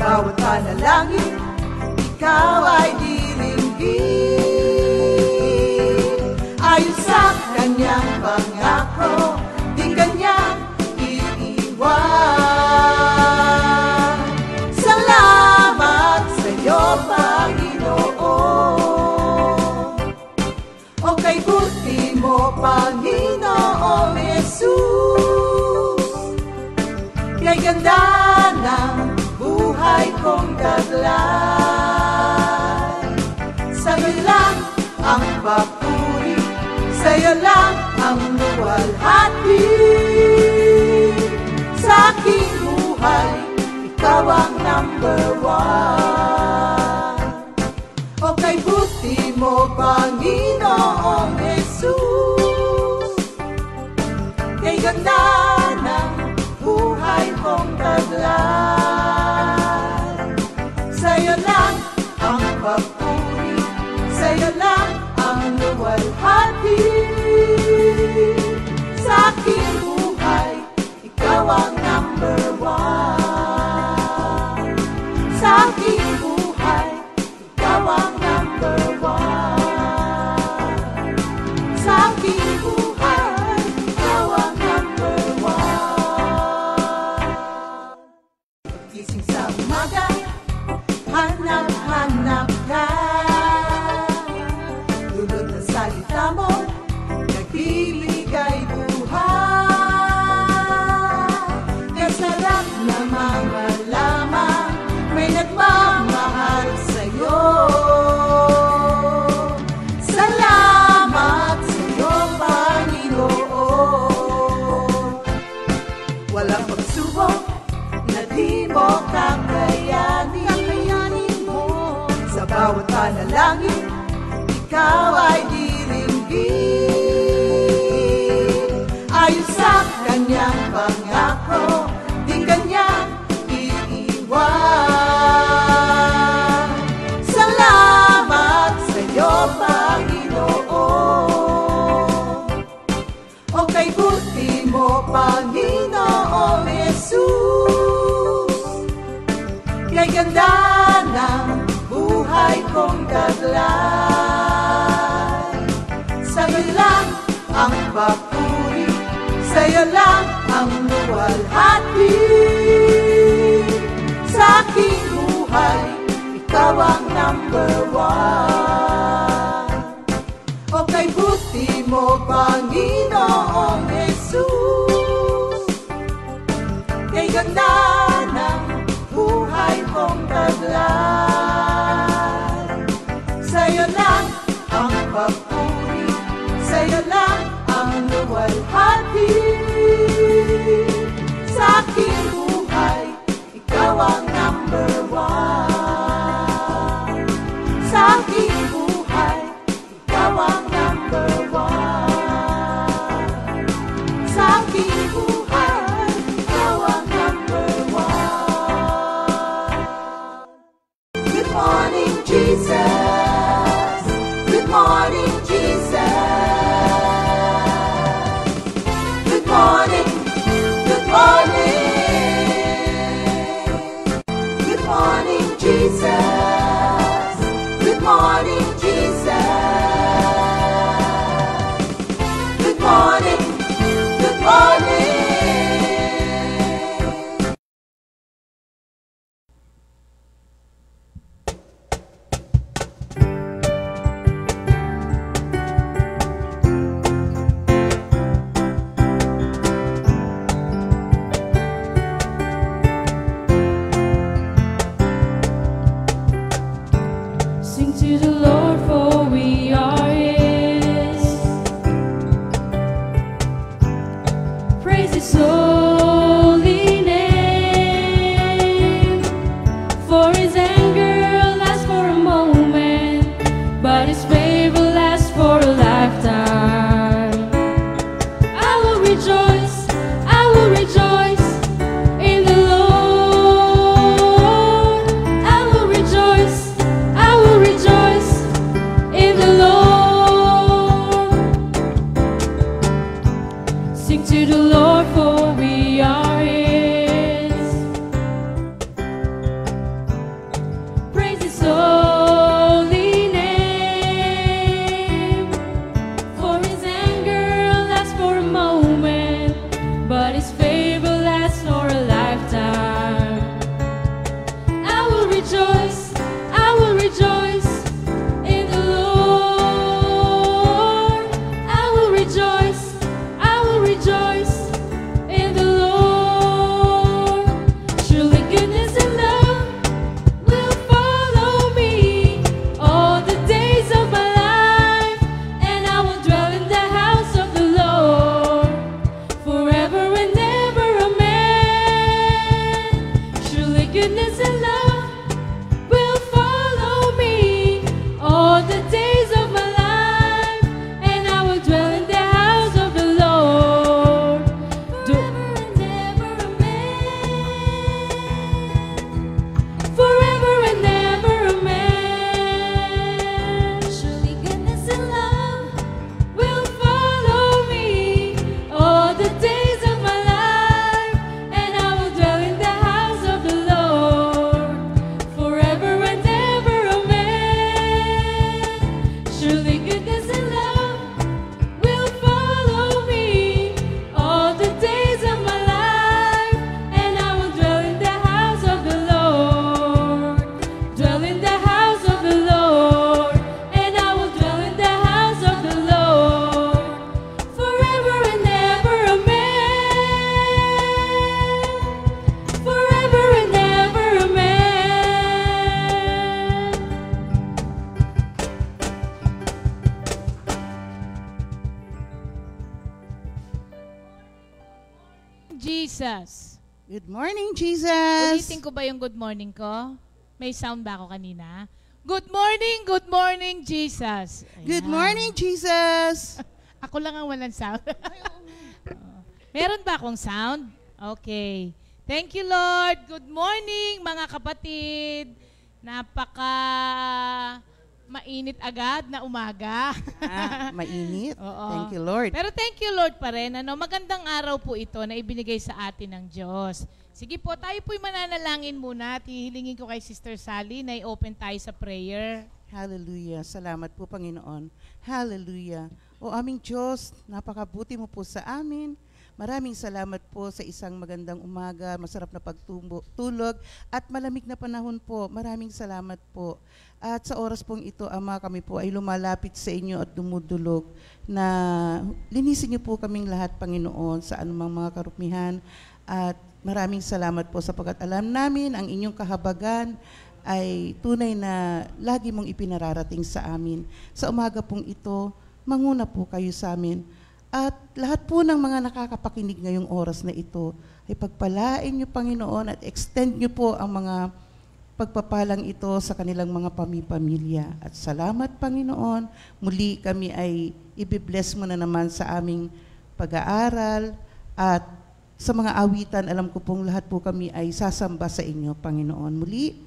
bawat panalangin, ikaw ay diringgin. Ayon sa kanyang pangako, di kanyang iiwan. Salamat sa iyo, Panginoon. O kay buti mo, Panginoong Jesus, kay ganda ng buhay kong taglay. Sa'yo lang ang papuri, sa'yo lang ang luwalhati. Sa aking buhay, ikaw ang number one. O kay buti mo, Panginoong Jesus, kay ganda ng buhay kong taglay. Sa'yo lang ang papuri, sa'yo lang ang luwalhati. Sa aking buhay, ikaw ang number one. Sa aking buhay, ikaw ang number one. Sa aking buhay, ikaw ang number one. Gising sa umaga, hanap-hanap ka. Dulot ng salita mo, nagbibigay buhay. Kasarap na mga lamang, may nagmamahal sa'yo. Salamat sa'yo, Panginoon. Walang pagsubok na di mo kakayanin mo. Sa bawat panalangin, ikaw ay diringgin. Ayon sa kanyang pangako, di kanyang iiwan. Salamat sa iyo, Panginoon. O kay buti mo, Panginoong Jesus, kay ganda ng buhay kong taglay. Sa'yo lang ang papuri, sa'yo lang ang luwalhati. Sa aking buhay, ikaw ang number one. O kay buti mo, Panginoong Jesus, kay ganda ng buhay kong taglay. Sa'yo lang ang papuri, sa'yo lang ang luwalhati. Sa aking buhay, ikaw ang number one. Sa aking buhay, ikaw ang number one. but His favor lasts for a lifetime. I will rejoice in the Lord. I will rejoice in the Lord. Surely goodness and love will follow me all the days of my life, and I will dwell in the house of the Lord forever and ever. Amen. Surely goodness and love will follow me all the days of my life, and I will dwell in the house of the Lord forever and ever. Amen. Forever and ever. Amen. Surely goodness and love will follow me all the days of my life, and I will dwell in the house of the Lord forever and ever. Amen. Surely goodness and love will follow me all the days of my life, and I will dwell in the house of the Lord. Dwell in the house of the Lord, and I will dwell in the house of the Lord forever and ever. Amen. Forever and ever. Amen. Jesus. Good morning, Jesus. Ulitin ko ba yung good morning ko? May sound ba ako kanina? Good morning, Jesus. Ayan. Good morning, Jesus. Ako lang ang walang sound. Meron ba akong sound? Okay. Thank you, Lord. Good morning, mga kapatid. Napaka mainit agad na umaga. Mainit. Oo. Thank you, Lord. Pero thank you, Lord, pa rin. Magandang araw po ito na ibinigay sa atin ng Diyos. Sige po, tayo po'y mananalangin muna at hihilingin ko kay Sister Sally na i-open tayo sa prayer. Hallelujah. Salamat po, Panginoon. Hallelujah. O aming Diyos, napakabuti mo po sa amin. Maraming salamat po sa isang magandang umaga, masarap na pagtulog, at malamig na panahon po. Maraming salamat po. At sa oras pong ito, Ama, kami po ay lumalapit sa inyo at dumudulog na linisin niyo po kaming lahat, Panginoon, sa anumang mga karumihan. At maraming salamat po sapagkat alam namin ang inyong kahabagan ay tunay na lagi mong ipinararating sa amin. Sa umaga pong ito, manguna po kayo sa amin. At lahat po ng mga nakakapakinig ngayong oras na ito ay pagpalain niyo, Panginoon, at extend niyo po ang mga pagpapalang ito sa kanilang mga pamilya. At salamat, Panginoon, muli kami ay ibibless mo na naman sa aming pag-aaral at sa mga awitan. Alam ko pong lahat po kami ay sasamba sa inyo, Panginoon. Muli,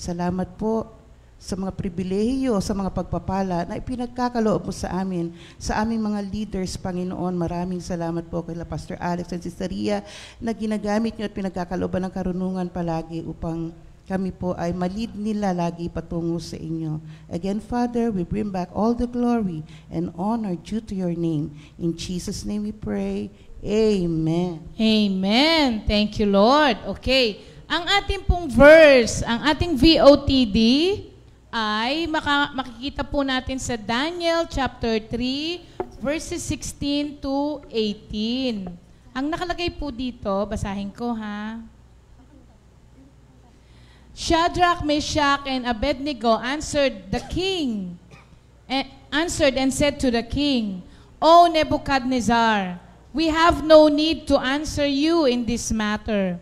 salamat po sa mga pribilehiyo, sa mga pagpapala na ipinagkakaloob mo sa amin, sa aming mga leaders, Panginoon. Maraming salamat po kay Pastor Alex and Sister Ria na ginagamit niyo at pinagkakalooban ng karunungan palagi upang kami po ay malid nila lagi patungo sa inyo. Again, Father, we bring back all the glory and honor due to your name. In Jesus' name we pray. Amen. Amen. Thank you, Lord. Okay. Ang ating pong verse, ang ating VOTD, ay makikita po natin sa Daniel chapter 3, verses 16 to 18. Ang nakalagay po dito, basahin ko ha. Shadrach, Meshach, and Abednego answered and said to the king, O Nebuchadnezzar, we have no need to answer you in this matter.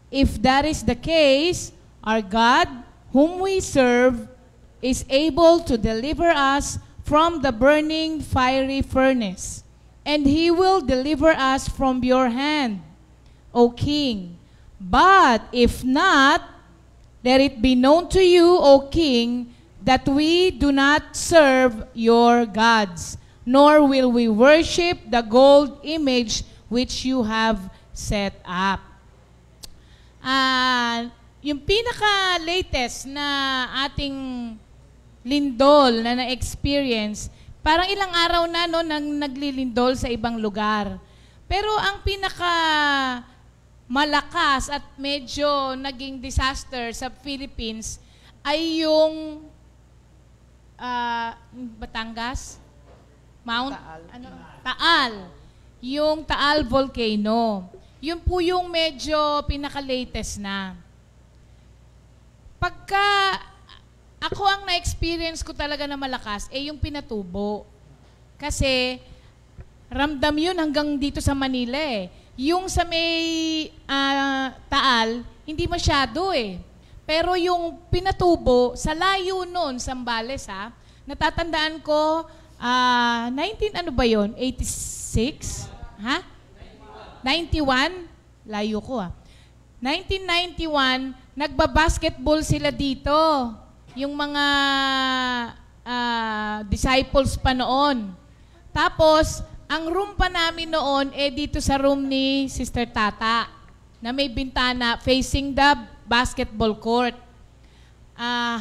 If that is the case, our God, whom we serve, is able to deliver us from the burning fiery furnace, and he will deliver us from your hand, O king. But if not, let it be known to you, O king, that we do not serve your gods, nor will we worship the gold image which you have set up. Yung pinaka-latest na ating lindol na na-experience, parang ilang araw na no, nang naglilindol sa ibang lugar. Pero ang pinaka malakas at medyo naging disaster sa Philippines ay yung Batangas? Taal. Yung Taal Volcano. Yun po yung medyo pinaka-latest na. Pagka ako ang na-experience ko talaga na malakas, yung Pinatubo. Kasi ramdam yun hanggang dito sa Manila eh. Yung sa may Taal, hindi masyado eh. Pero yung Pinatubo, sa layo nun, Sambales natatandaan ko, 86? Ha? 91? Layo ko 1991, nagbabasketball sila dito. Yung mga disciples pa noon. Tapos, ang room pa namin noon, dito sa room ni Sister Tata, na may bintana facing the basketball court.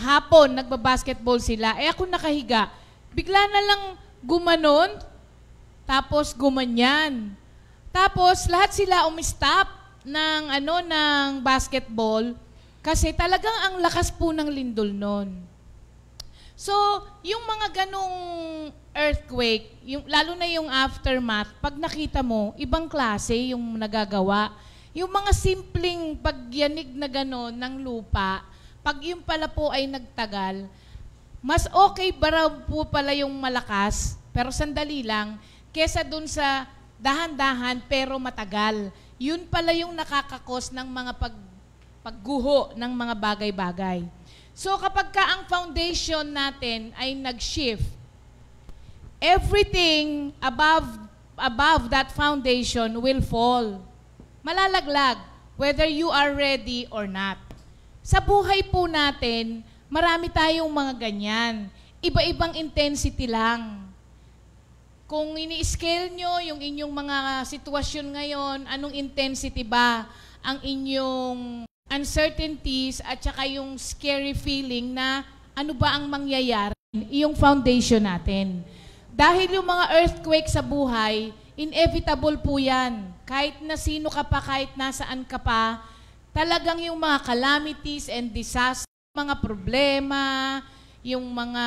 Hapon, nagbabasketball sila. Ako nakahiga. Bigla na lang gumanon, tapos gumanyan. Tapos, lahat sila umistop ng basketball kasi talagang ang lakas po ng lindol nun. So, yung mga ganong earthquake, lalo na yung aftermath, pag nakita mo, ibang klase yung nagagawa. Yung mga simpleng pagyanig na ganon ng lupa, pag yung pala po ay nagtagal, mas okay ba po pala yung malakas, pero sandali lang, kesa dun sa dahan-dahan pero matagal. Yun pala yung nakakakos ng mga pagguho ng mga bagay-bagay. So kapag ka ang foundation natin ay nag-shift, everything above that foundation will fall. Malalaglag, whether you are ready or not. Sa buhay po natin, marami tayong mga ganyan. Iba-ibang intensity lang. Kung ini-scale nyo yung inyong mga sitwasyon ngayon, anong intensity ba ang inyong uncertainties at saka yung scary feeling na ano ba ang mangyayari, yung foundation natin. Dahil yung mga earthquake sa buhay, inevitable po yan. Kahit na sino ka pa, kahit nasaan ka pa, talagang yung mga calamities and disasters, mga problema, yung mga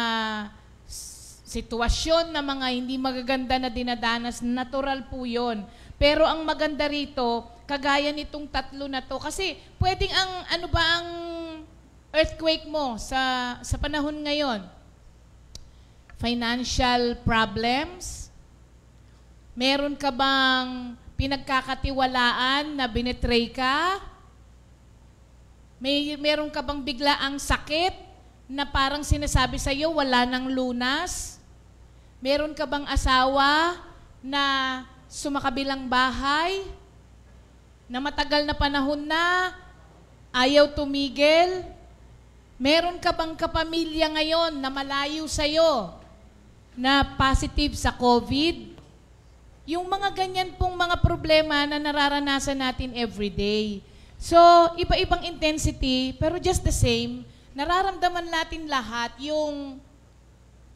sitwasyon na mga hindi magaganda na dinadanas, natural po yun. Pero ang maganda rito, kagaya nitong tatlo na to, kasi pwedeng ano ba ang earthquake mo sa panahon ngayon? Financial problems? Meron ka bang pinagkakatiwalaan na binetray ka? Meron ka bang biglaang sakit na parang sinasabi sa iyo wala nang lunas? Meron ka bang asawa na sumakabilang bahay? Na matagal na panahon na ayaw tumigil? Meron ka bang kapamilya ngayon na malayo sa iyo na positive sa COVID? Yung mga ganyan pong mga problema na nararanasan natin everyday. So, iba-ibang intensity, pero just the same, nararamdaman natin lahat yung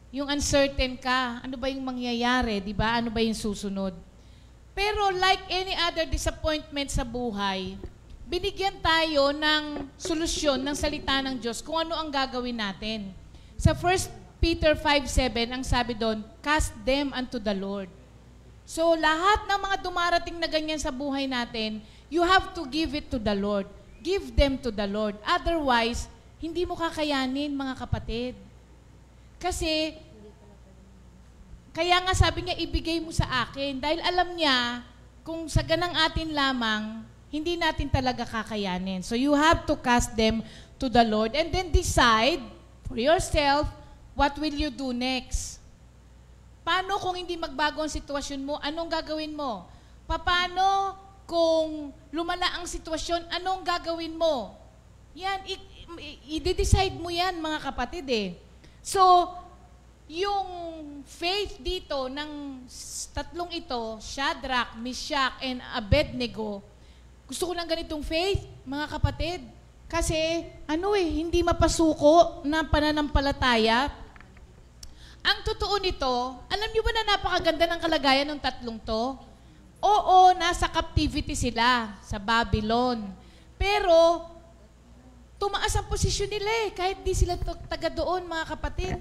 uncertain ka. Ano ba yung mangyayari, di ba? Ano ba yung susunod? Pero like any other disappointment sa buhay, binigyan tayo ng solusyon ng salita ng Diyos kung ano ang gagawin natin. Sa 1 Peter 5:7, ang sabi doon, cast them unto the Lord. So, lahat ng mga dumarating na ganyan sa buhay natin, you have to give it to the Lord. Give them to the Lord. Otherwise, hindi mo kakayanin, mga kapatid. Kasi, kaya nga sabi niya, ibigay mo sa akin. Dahil alam niya, kung sa ganang atin lamang, hindi natin talaga kakayanin. So, you have to cast them to the Lord and then decide for yourself, what will you do next? Paano kung hindi magbago ang sitwasyon mo? Anong gagawin mo? Paano kung lumala ang sitwasyon? Anong gagawin mo? Yan, i-decide mo yan, mga kapatid eh. So, yung faith dito ng tatlong ito, Shadrach, Meshach, and Abednego, gusto ko ng ganitong faith, mga kapatid. Kasi, hindi mapasuko na pananampalataya. Ang totoo nito, alam niyo ba na napakaganda ng kalagayan ng tatlong to? Oo, nasa captivity sila sa Babylon. Pero, tumaas ang posisyon nila kahit di sila taga doon, mga kapatid.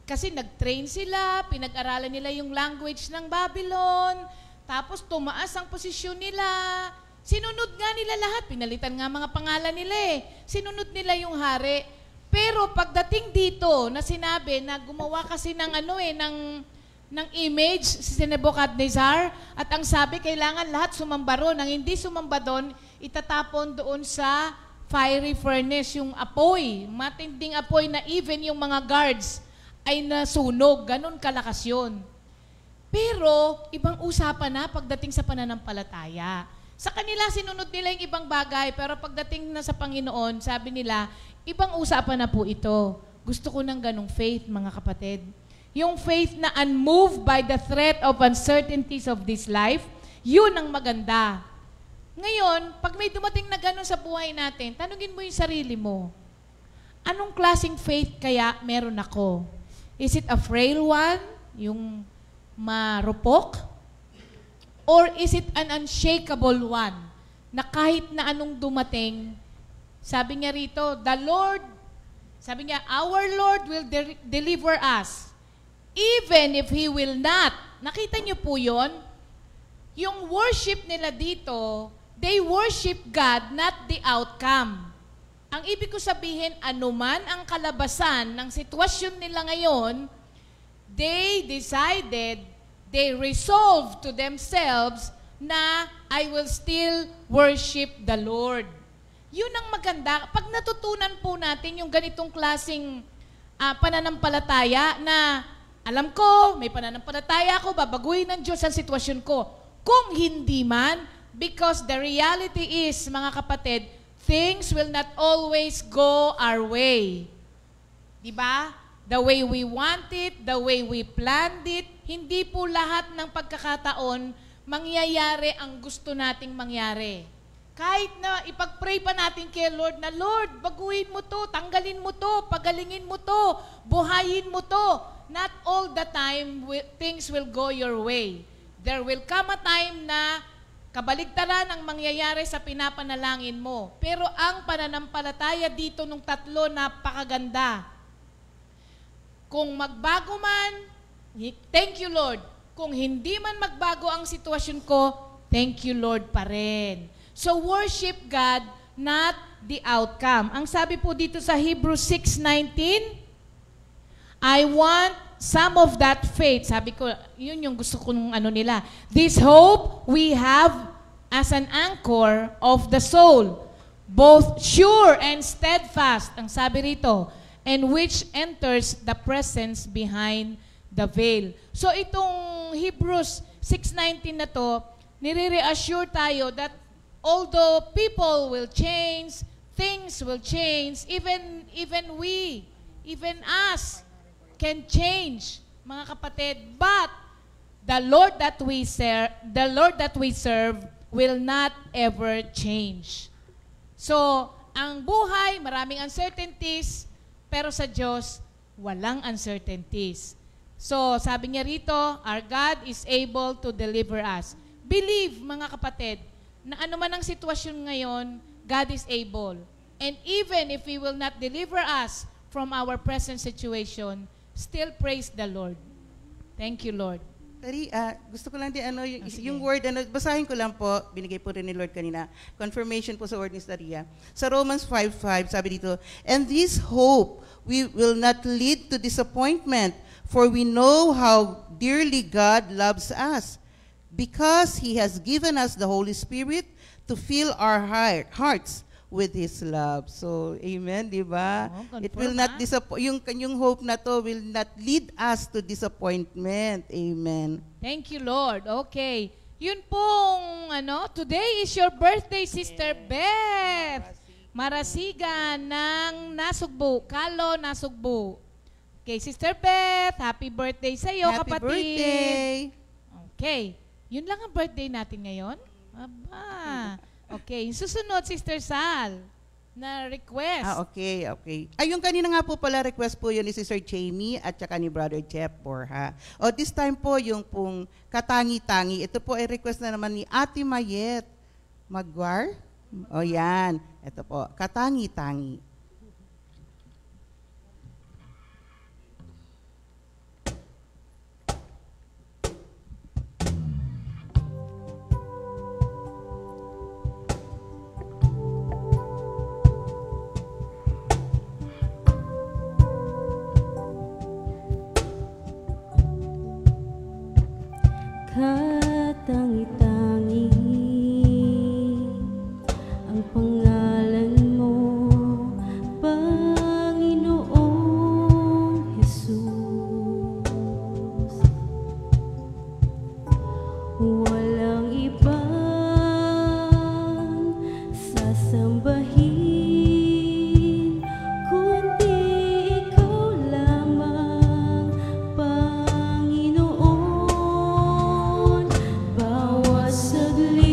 Kasi nag-train sila, pinag-aralan nila yung language ng Babylon, tapos tumaas ang posisyon nila. Sinunod nga nila lahat, pinalitan nga mga pangalan nila Sinunod nila yung hari. Pero pagdating dito, na sinabi na gumawa kasi ng ng image si Nebuchadnezzar, at ang sabi, kailangan lahat sumamba ron. Ang hindi sumamba doon, itatapon doon sa fiery furnace, yung apoy, matinding apoy na even yung mga guards ay nasunog. Ganon kalakas yun. Pero, ibang usapan na pagdating sa pananampalataya. Sa kanila, sinunod nila yung ibang bagay, pero pagdating na sa Panginoon, sabi nila, ibang usapan na po ito. Gusto ko ng ganong faith, mga kapatid. Yung faith na unmoved by the threat of uncertainties of this life, yun ang maganda. Ngayon, pag may dumating na ganon sa buhay natin, tanungin mo yung sarili mo, anong klaseng faith kaya meron ako? Is it a frail one, yung marupok? Or is it an unshakable one, na kahit na anong dumating, sabi niya rito, the Lord, sabi niya, our Lord will deliver us, even if He will not. Nakita niyo po yun? Yung worship nila dito, they worship God, not the outcome. Ang ibig ko sabihin, anuman ang kalabasan ng sitwasyon nila ngayon, they decided, they resolved to themselves na I will still worship the Lord. Yun ang maganda. Pag natutunan po natin yung ganitong klaseng pananampalataya na alam ko, may pananampalataya ako, babaguhin ng Diyos ang sitwasyon ko. Kung hindi man, because the reality is, mga kapatid, things will not always go our way. Diba? The way we want it, the way we planned it, hindi po lahat ng pagkakataon mangyayari ang gusto nating mangyari. Kahit na ipag-pray pa natin kay Lord na, Lord, baguhin mo to, tanggalin mo to, pagalingin mo to, buhayin mo to. Not all the time things will go your way. There will come a time na kabaligtaran ang mangyayari sa pinapanalangin mo. Pero ang pananampalataya dito nung tatlo, napakaganda. Kung magbago man, thank you Lord. Kung hindi man magbago ang sitwasyon ko, thank you Lord pa rin. So worship God, not the outcome. Ang sabi po dito sa Hebrews 6:19, I want some of that faith. Sabi ko, yun yung gusto kong nila. This hope we have as an anchor of the soul, both sure and steadfast, ang sabi rito, and which enters the presence behind the veil. So itong Hebrews 6:19 na to, nire-reassure tayo that although people will change, things will change, even we, even us, can change, mga kapatid, but the Lord that we serve will not ever change. So, ang buhay, maraming uncertainties, pero sa Diyos, walang uncertainties. So, sabi niya rito, our God is able to deliver us. Believe, mga kapatid, na anuman ang sitwasyon ngayon, God is able. And even if He will not deliver us from our present situation, still praise the Lord. Thank you, Lord. Tari, gusto ko lang din, yung word, basahin ko lang po, binigay po rin ni Lord kanina, confirmation po sa word ni Taria. Sa Romans 5:5, sabi dito, and this hope we will not lead to disappointment, for we know how dearly God loves us, because He has given us the Holy Spirit to fill our hearts with His love. So, amen, di ba? It will not disappoint, yung hope na to will not lead us to disappointment. Amen. Thank you, Lord. Okay. Yun pong, today is your birthday, Sister Beth. Marasigan ng Nasugbu. Kalo, Nasugbu. Okay, Sister Beth, happy birthday sa iyo, kapatid. Happy birthday. Okay. Yun lang ang birthday natin ngayon? Aba. Okay, susunod, Sister Sal. na request. Okay. Ay, yung kanina nga po pala, request po yun ni Sister Jamie at saka ni Brother Jeff Borja. O, this time po, yung pong katangi-tangi. Ito po ay request na naman ni Ate Mayet Magwar. O, yan. Ito po, katangi-tangi. Katangi-tangi ang pangalan mo, Panginoong Jesus. Walang ibang sasambahin kundi ikaw lamang, Panginoon. Bawat saglit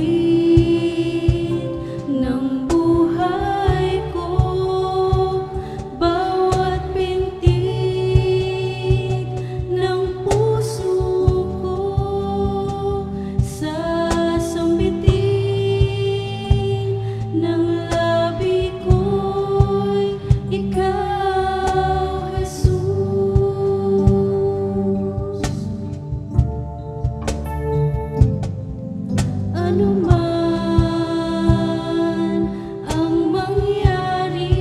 ng buhay ko, bawat pintig ng puso ko, sasambitin ng labi ko'y ikaw, Jesus. Ano man ang mangyari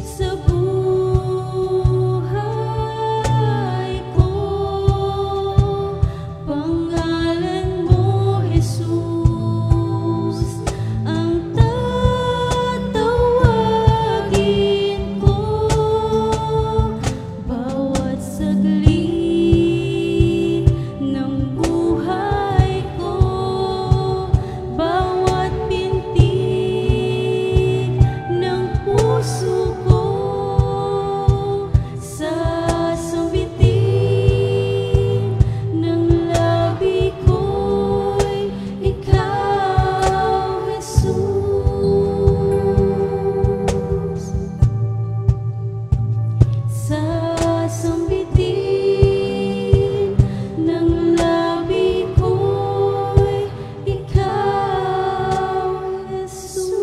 sa buhay ko, pangalan mo, Jesus, ang tatawagin ko. Bawat saglit ng buhay ko, bawat pintig ng puso ko, sasambitin ng labi ko'y ikaw, Jesus. Sasambitin ng labi ko'y ikaw, Jesus.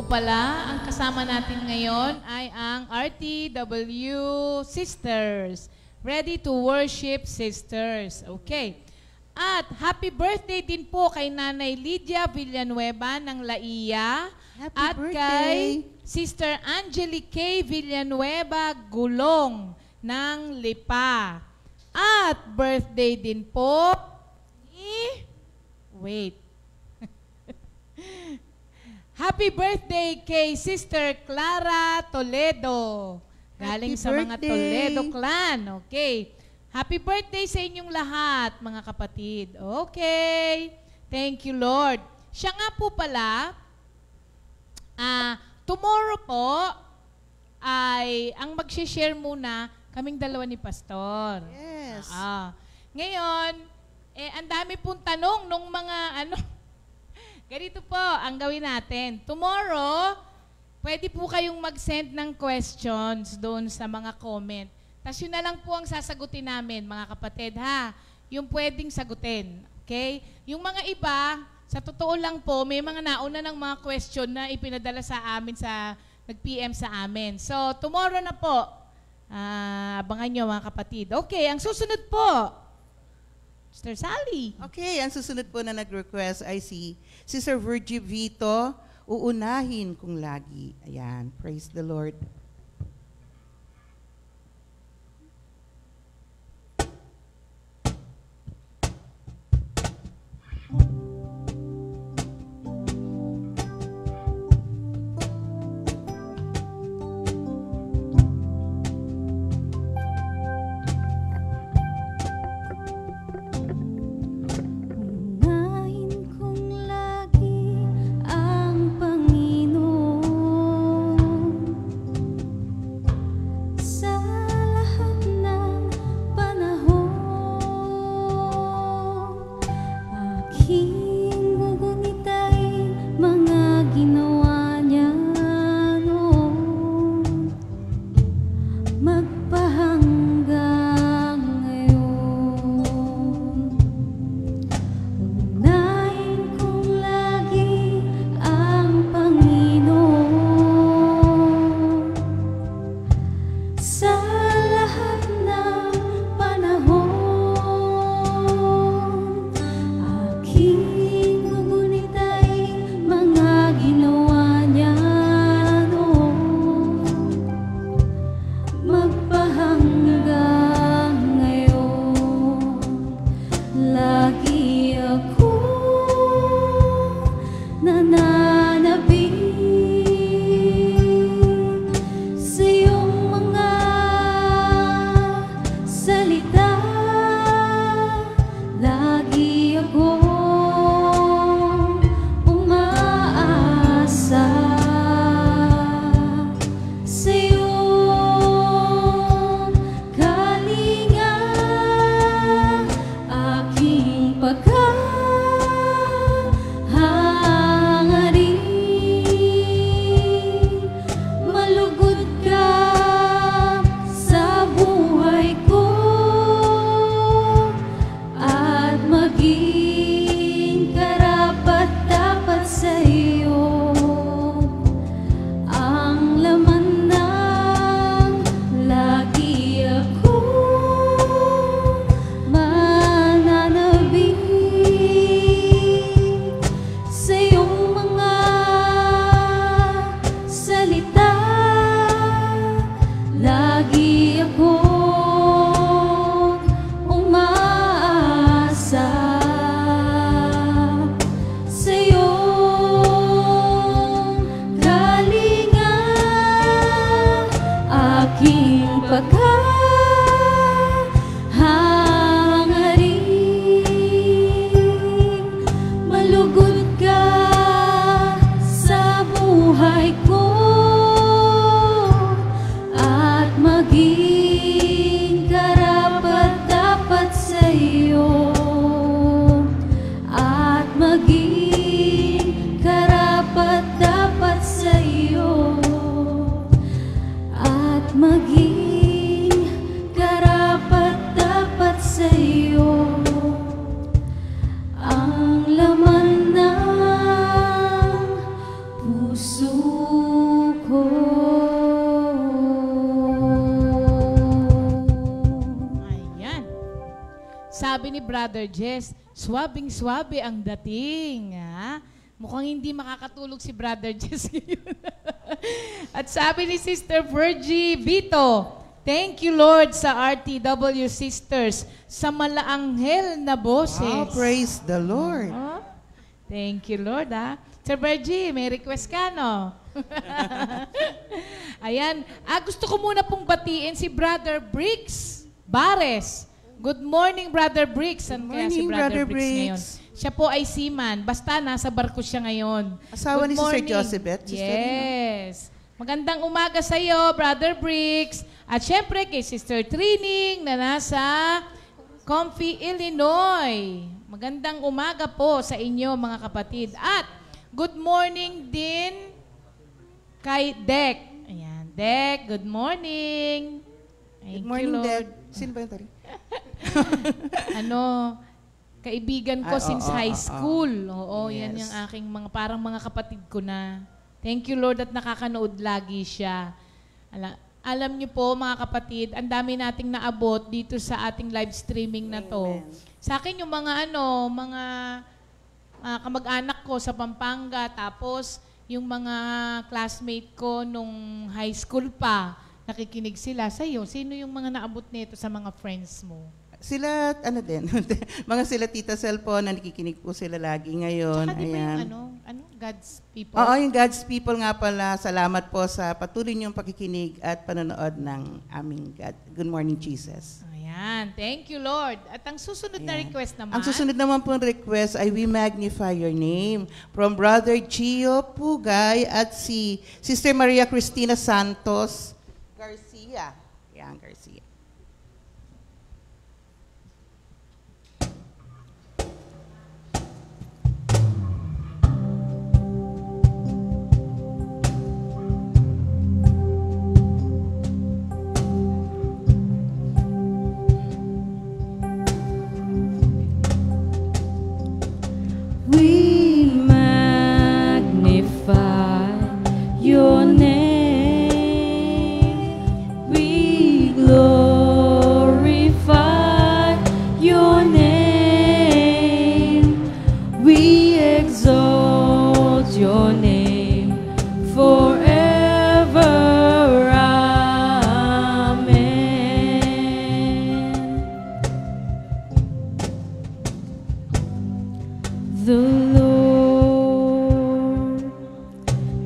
Pala, ang kasama natin ngayon ay ang RTW Sisters. Ready to Worship Sisters. Okay. At happy birthday din po kay Nanay Lydia Villanueva ng Laia. Happy at birthday. kay Sister Angelique K. Villanueva Gulong ng Lipa. At birthday din po ni... Wait. Happy birthday kay Sister Clara Toledo. Galing Happy sa mga birthday. Toledo clan. Okay. Happy birthday sa inyong lahat, mga kapatid. Okay. Thank you, Lord. Siya nga po pala, tomorrow po, ay ang mag-share muna kaming dalawa ni Pastor. Yes. Ngayon, ang dami pong tanong nung mga ganito po ang gawin natin. Tomorrow, pwede po kayong mag-send ng questions doon sa mga comment. Tapos yun na lang po ang sasagutin namin, mga kapatid, ha? Yung pwedeng sagutin. Okay? Yung mga iba, sa totoo lang po, may mga nauna ng mga question na ipinadala sa amin nag-PM sa amin. So, tomorrow na po. Abangan nyo, mga kapatid. Okay, ang susunod po, Sister Sally. Okay, ang susunod po na nag-request ay si Sister Virgie Vito, uunahin kung lagi. Ayan, praise the Lord. Unahin kong lagi ang Panginoon sa'yo ang laman ng puso ko. Ayan. Sabi ni Brother Jess, swabing-swabe ang dating. Ha? Mukhang hindi makakatulog si Brother Jess ngayon. At sabi ni Sister Virgie Vito, thank you Lord sa RTW Sisters sa malaanghel na boses. Oh, praise the Lord. Oh, thank you Lord ha. Sir Virgie, may request ka no? Ayan. Gusto ko muna pong batiin si Brother Briggs Bares. Good morning, Brother Briggs. Saan kaya si morning, Brother Brother Briggs ngayon? Briggs. Siya po ay seaman. Basta nasa barko siya ngayon. Asawa Good ni Sister morning. Josephette, Sister Yes. Magandang umaga sa iyo, Brother Briggs. At syempre kay Sister Trining na nasa Comfy, Illinois. Magandang umaga po sa inyo, mga kapatid. At good morning din kay Dek. Ayan, Dek, good morning. Thank Good morning, you, Lord. Dad. Sino ba yun, Tari? Kaibigan ko since high oo. school. Oo, Yes. yan yung aking mga, parang mga kapatid ko na. Thank you, Lord, at nakakanood lagi siya. Alam niyo po, mga kapatid, ang dami nating naabot dito sa ating live streaming na to. Amen. Sa akin, yung mga kamag-anak ko sa Pampanga, tapos yung mga classmate ko nung high school pa, nakikinig sila sa'yo. Sino yung mga naabot nito sa mga friends mo? Sila, ano din, mga sila Tita Sel po, na nakikinig po sila lagi ngayon. Tsaka di ba Ayan. yung God's people? Oo, yung God's people nga pala. Salamat po sa patuloy niyong pakikinig at panonood ng aming God. Good morning, Jesus. Ayan. Thank you, Lord. At ang susunod na Ayan. request naman. Ang susunod naman pong request ay We Magnify Your Name from Brother Gio Pugay at si Sister Maria Cristina Santos Garcia. Ayan, Garcia. We magnify your name. We glorify your name. We exalt your name forever. Amen. The Lord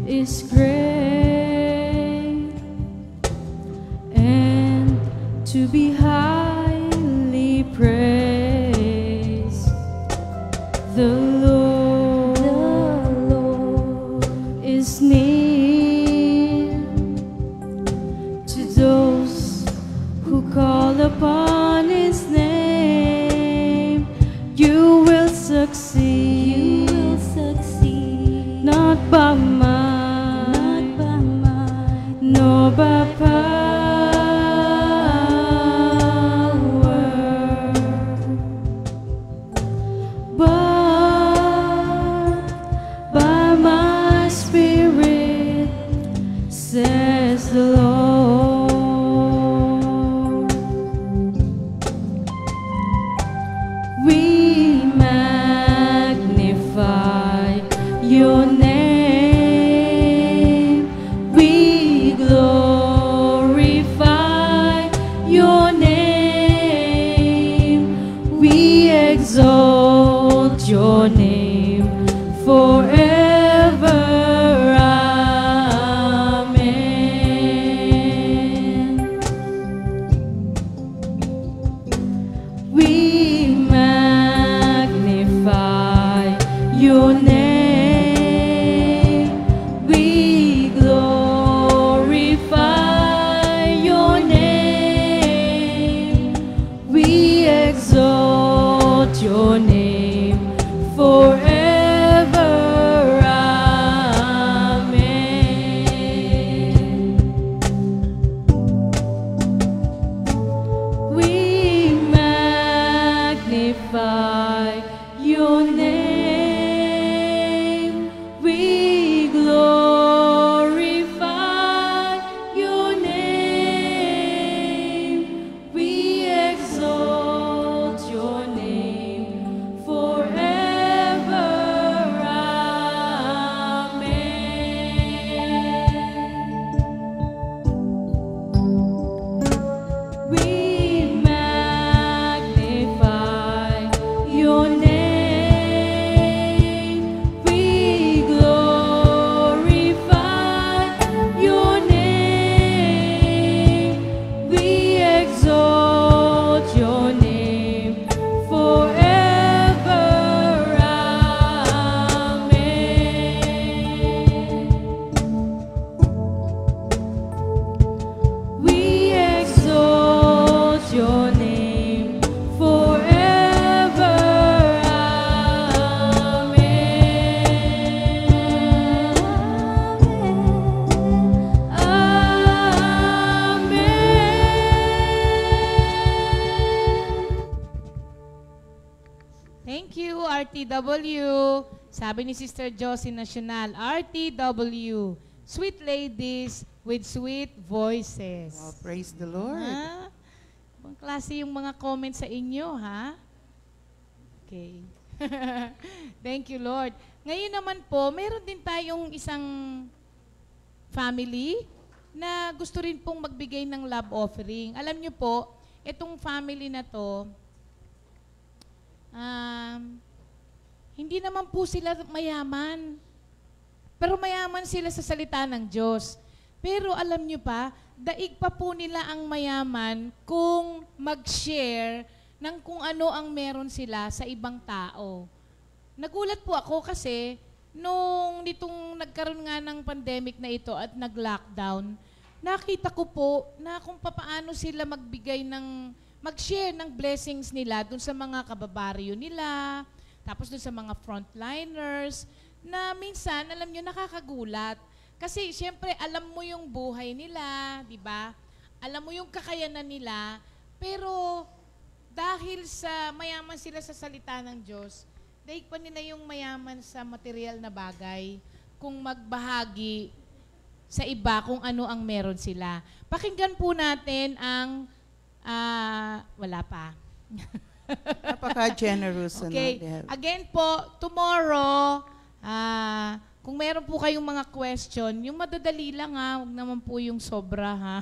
is great and to be highly praised. The Lord is near to those who call upon His name. You will succeed, not by might, nor by power, but by my Spirit, says the Lord. We magnify your name. We glorify your name. We exalt your name forever. Amen. We magnify your name. We glorify your name. We exalt your name forever. Amen. We magnify magnify your name. We glorify your name. We exalt your name forever. Amen. We magnify your name. We glorify your name. We exalt your name forever. Amen. We exalt your name forever. Thank you, RTW. Sabi ni Sister Josie Nacional, RTW, sweet ladies with sweet voices. Oh, praise the Lord. Ha? Ibang klase yung mga comments sa inyo, ha? Okay. Thank you, Lord. Ngayon naman po, meron din tayong isang family na gusto rin pong magbigay ng love offering. Alam niyo po, itong family na to, hindi naman po sila mayaman. Pero mayaman sila sa salita ng Diyos. Pero alam nyo pa, daig pa po nila ang mayaman kung mag-share ng kung ano ang meron sila sa ibang tao. Nagulat po ako kasi nung nitong nagkaroon nga ng pandemic na ito at nag-lockdown, nakita ko po na kung paano sila mag-share ng blessings nila dun sa mga kababaryo nila, tapos dun sa mga frontliners, na minsan, alam nyo, nakakagulat. Kasi, siyempre, alam mo yung buhay nila, di ba? Alam mo yung kakayanan nila, pero dahil sa mayaman sila sa salita ng Diyos, daig pa nila yung mayaman sa material na bagay kung magbahagi sa iba kung ano ang meron sila. Pakinggan po natin ang wala pa. Napaka-generous. Okay. Ano, Again po, tomorrow, kung meron po kayong mga question, yung madadali lang ha, huwag naman po yung sobra ha.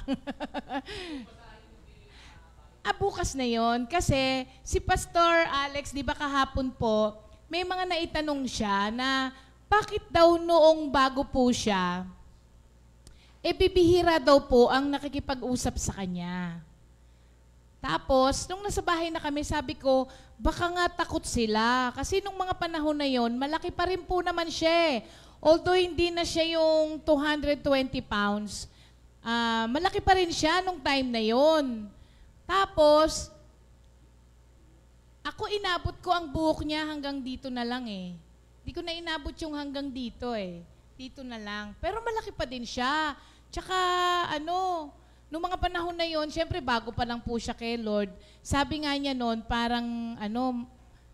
Bukas na yon kasi si Pastor Alex, di ba kahapon po, may mga naitanong siya na bakit daw noong bago po siya, bibihira daw po ang nakikipag-usap sa kanya. Tapos, nung nasa bahay na kami, sabi ko, baka nga takot sila. Kasi nung mga panahon na yon, malaki pa rin po naman siya. Although hindi na siya yung 220 pounds, malaki pa rin siya nung time na yon. Tapos, ako inabot ko ang buhok niya hanggang dito na lang eh. Hindi ko na inabot yung hanggang dito eh. Dito na lang. Pero malaki pa din siya. Tsaka, nung mga panahon na yon, syempre bago pa lang po siya kay Lord, sabi nga niya noon, parang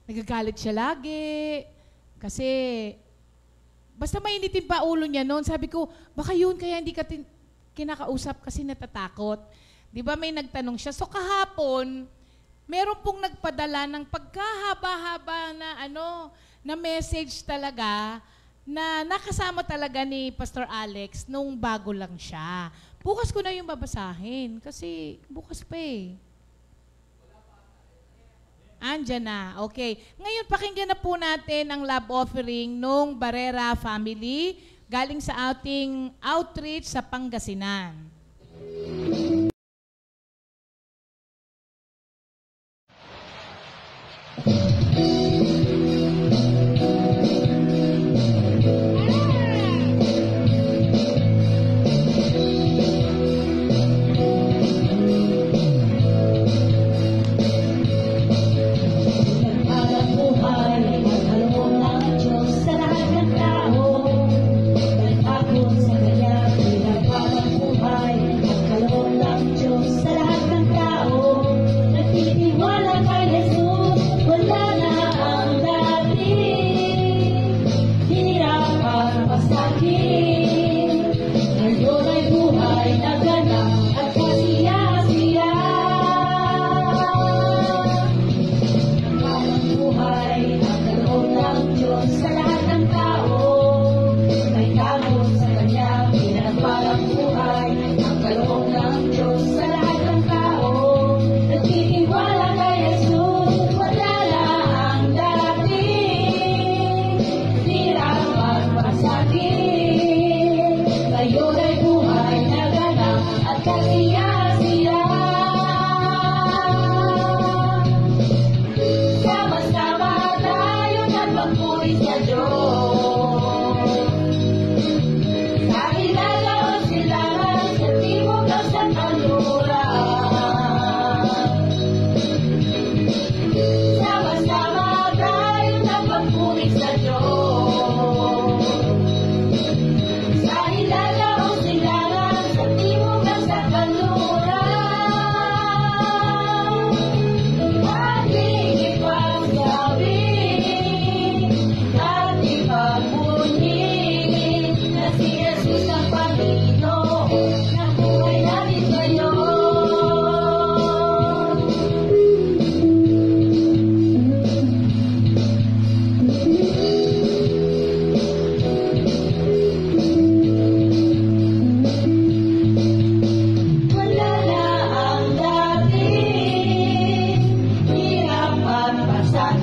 nagagalit siya lagi. Kasi, basta mainitin pa ulo niya noon, sabi ko, baka yun kaya hindi ka kinakausap kasi natatakot. Di ba may nagtanong siya? So kahapon, meron pong nagpadala ng pagkahaba-haba na message talaga, na nakasama talaga ni Pastor Alex nung bago lang siya. Bukas ko na yung babasahin kasi bukas pa eh. Andyan na. Okay. Ngayon, pakinggan na po natin ang love offering nung Barrera family galing sa ating outreach sa Pangasinan. Wala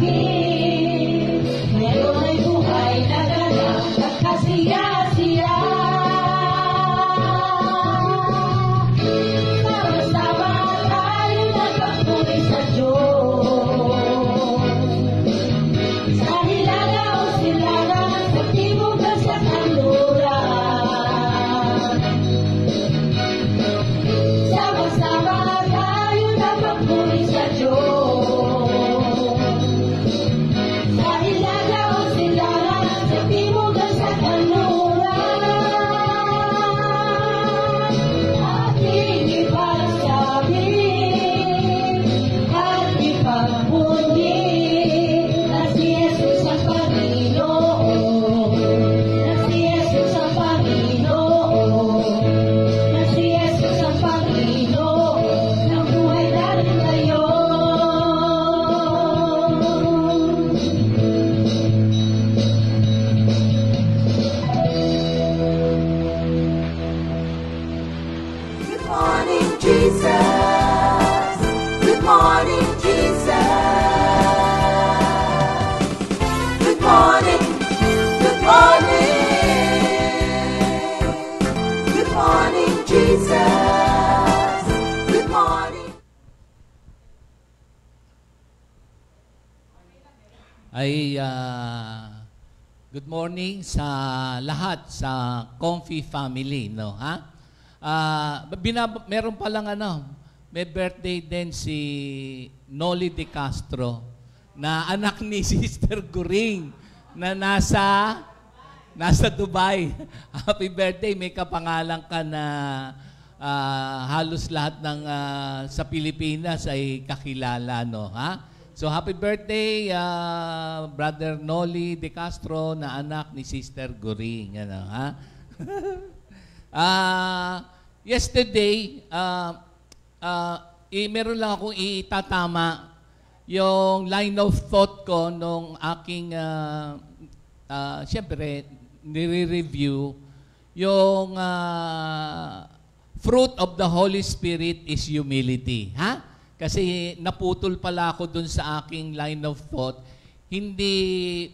akin. Ngayon ay buhay na ganap at kasiya-siya. Sama-sama tayo nagpapuri sa Diyos. Sa hilaga o silangan, sa timog at sa kanluran. Sama-sama tayo nagpapuri sa Diyos. Sa hilaga o silangan, sa timog at sa kanluran. Ating ipagsabi at ipagmuli na si Jesus ang Panginoon, na si Jesus ang Panginoon, na si Jesus ang Panginoon ng buhay natin ngayon. Good morning, Jesus. Good morning, Jesus. Good morning. Good morning. Good morning, Jesus. Good morning. Good morning sa lahat sa Comfy family, no, ha? Meron pa lang may birthday din si Noli De Castro na anak ni Sister Guring na nasa Dubai. Happy birthday, may kapangalan ka na halos lahat ng sa Pilipinas ay kakilala, no, ha? So happy birthday, Brother Noli De Castro na anak ni Sister Guring, ano, ha? Yesterday, meron lang akong itatama yung line of thought ko nung aking, siyempre, nire-review yung fruit of the Holy Spirit is humility. Ha? Kasi naputol pala ako dun sa aking line of thought. Hindi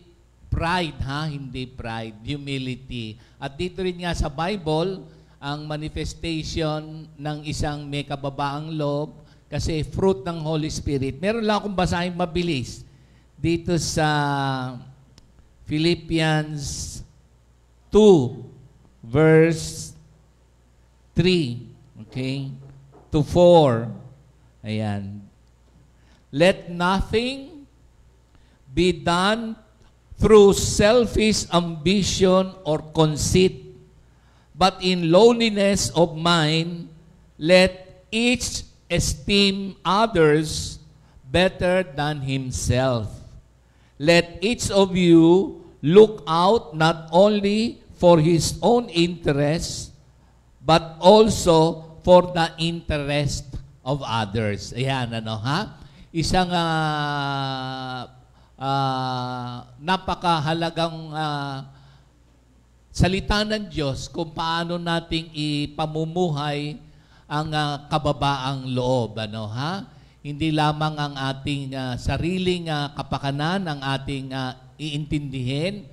pride, ha? Hindi pride, humility. At dito rin nga sa Bible, ang manifestation ng isang may kababaang loob, kasi fruit ng Holy Spirit. Meron lang akong basahin mabilis. Dito sa Philippians 2, verse 3, okay, to 4. Ayan. Let nothing be done through selfish ambition or conceit, but in lowliness of mind, let each esteem others better than himself. Let each of you look out not only for his own interest, but also for the interest of others. Ayan, ano, ha? Isang napakahalagang salita ng Diyos kung paano nating ipamumuhay ang kababaang loob, ano, ha? Hindi lamang ang ating sariling kapakanan ang ating iintindihin,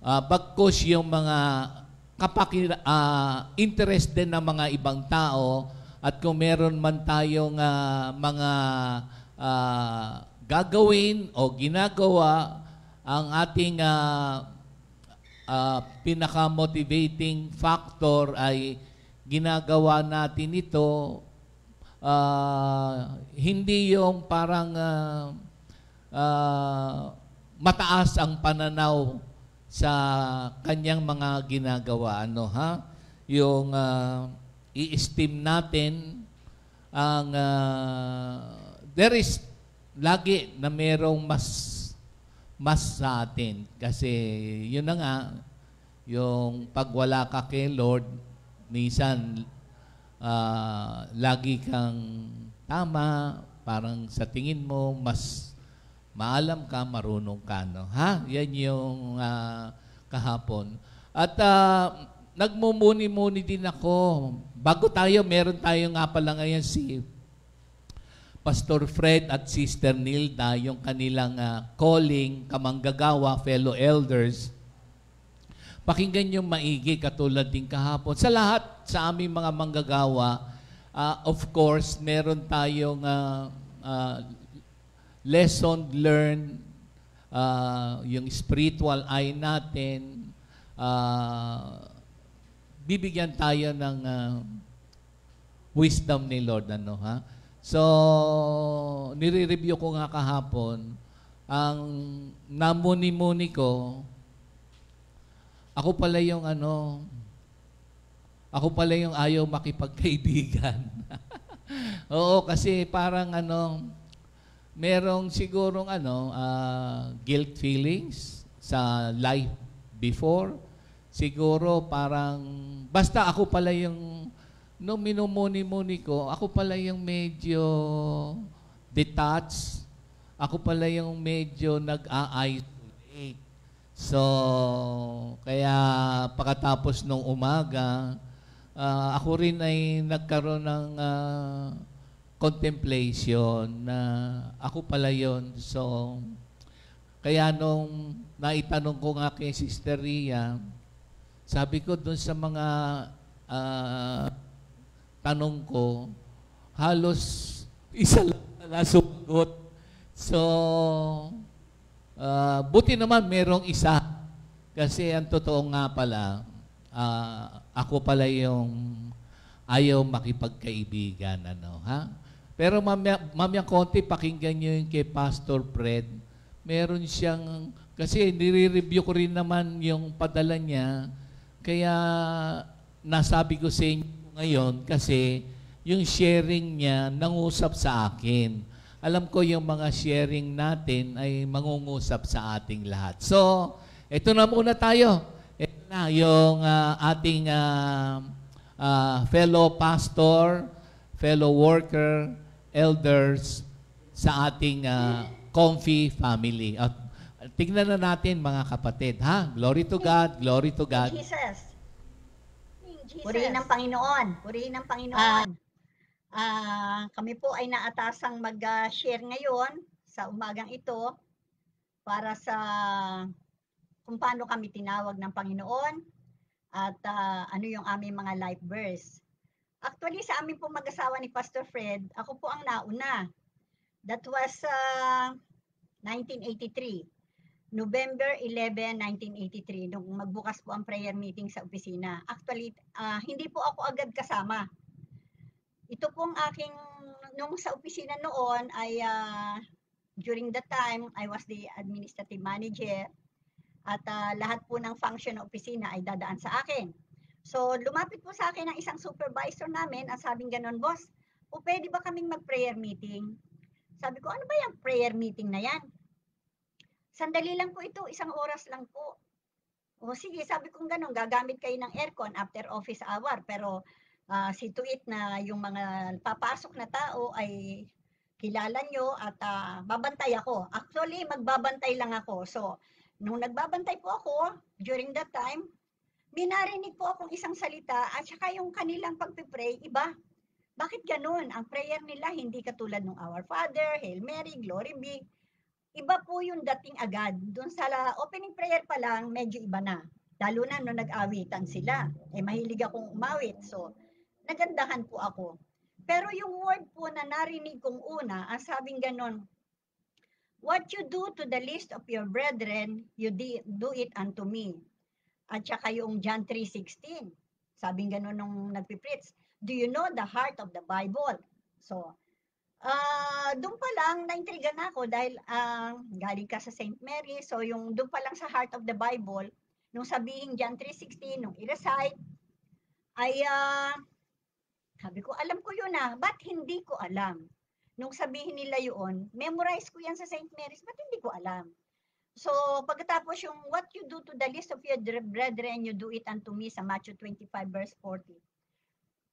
bagkus yung mga interest din ng mga ibang tao. At kung meron man tayong mga gagawin o ginagawa, ang ating pinaka-motivating factor ay ginagawa natin ito, hindi yung parang mataas ang pananaw sa kanyang mga ginagawa, ano, ha? Yung i-esteem natin ang there is lagi na merong mas sa atin, kasi yun na nga yung pag wala ka kay Lord, minsan lagi kang tama, parang sa tingin mo mas maalam ka, marunong ka, no, ha? Yan yung kahapon. At nagmumuni-muni din ako. Bago tayo, meron tayo nga pala ngayon si Pastor Fred at Sister Nilda, yung kanilang calling, kamanggagawa, fellow elders. Pakinggan yung maigi katulad din kahapon. Sa lahat, sa aming mga manggagawa, of course, meron tayong lesson learned, yung spiritual eye natin, bibigyan tayo ng wisdom ni Lord. Ano, ha? So, nire-review ko nga kahapon, ang namuni-muni ko, ako pala yung ayaw makipagkaibigan. Oo, kasi parang merong sigurong guilt feelings sa life before. Siguro parang, basta ako pala yung, nung minumuni-muni ko, ako pala yung medyo detached. Ako pala yung medyo nag-a-isolate. So, kaya pagkatapos nung umaga, ako rin ay nagkaroon ng contemplation na ako pala yun. So, kaya nung naitanong ko nga kay Sister Ria, sabi ko dun sa mga tanong ko, halos isa lang na sumagot. So, buti naman merong isa. Kasi ang totoo nga pala, ako pala yung ayaw makipagkaibigan. Ha? Pero mamaya konti, pakinggan nyo yung kay Pastor Fred. Meron siyang, kasi nire-review ko rin naman yung padala niya. Kaya nasabi ko sa inyo ngayon kasi yung sharing niya nangusap sa akin. Alam ko yung mga sharing natin ay mangungusap sa ating lahat. So, ito na muna tayo. Ito na yung ating fellow pastor, fellow worker, elders sa ating Comfy family. At tingnan na natin mga kapatid. Ha? Glory to God, glory to God. Jesus. Purihin ng Panginoon. Purihin ng Panginoon. Kami po ay naatasang mag-share ngayon sa umagang ito para sa kung paano kami tinawag ng Panginoon at ano yung aming mga life verse. Actually, sa amin po mag-asawa ni Pastor Fred, ako po ang nauna. That was 1983. November 11, 1983, nung magbukas po ang prayer meeting sa opisina. Actually, hindi po ako agad kasama. Ito pong aking, nung sa opisina noon ay, during that time, I was the administrative manager at lahat po ng function ng opisina ay dadaan sa akin. So, lumapit po sa akin ang isang supervisor namin, ang sabing ganon, boss, o pwede ba kaming mag-prayer meeting? Sabi ko, ano ba yung prayer meeting na yan? Sandali lang po ito, 1 oras lang po. O sige, sabi kong gano'n, gagamit kayo ng aircon after office hour. Pero see to it na yung mga papasok na tao ay kilala nyo at babantay ako. Actually, magbabantay lang ako. So, nung nagbabantay po ako, during that time, minarinig po akong isang salita at saka yung kanilang pagpipray, iba. Bakit gano'n? Ang prayer nila hindi katulad ng Our Father, Hail Mary, Glory be. Iba po yung dating agad. Doon sa opening prayer pa lang, medyo iba na. Lalo na nung nag-awitan sila. Mahilig akong umawit. So, nagandahan po ako. Pero yung word po na narinig kong una, ang sabing ganon, what you do to the least of your brethren, you do it unto me. At saka yung John 3:16, sabing ganon nung nagpipreach, do you know the heart of the Bible? So, doon pa lang naintriga na ako dahil galing ka sa St. Mary. So yung doon pa lang sa Heart of the Bible, nung sabihin John 3:16, nung i-recite, ay sabi ko, alam ko yun ba't hindi ko alam? Nung sabihin nila yun, memorize ko yan sa St. Mary's, ba't hindi ko alam? So pagkatapos yung what you do to the least of your brethren, you do it unto me sa Matthew 25 verse 40.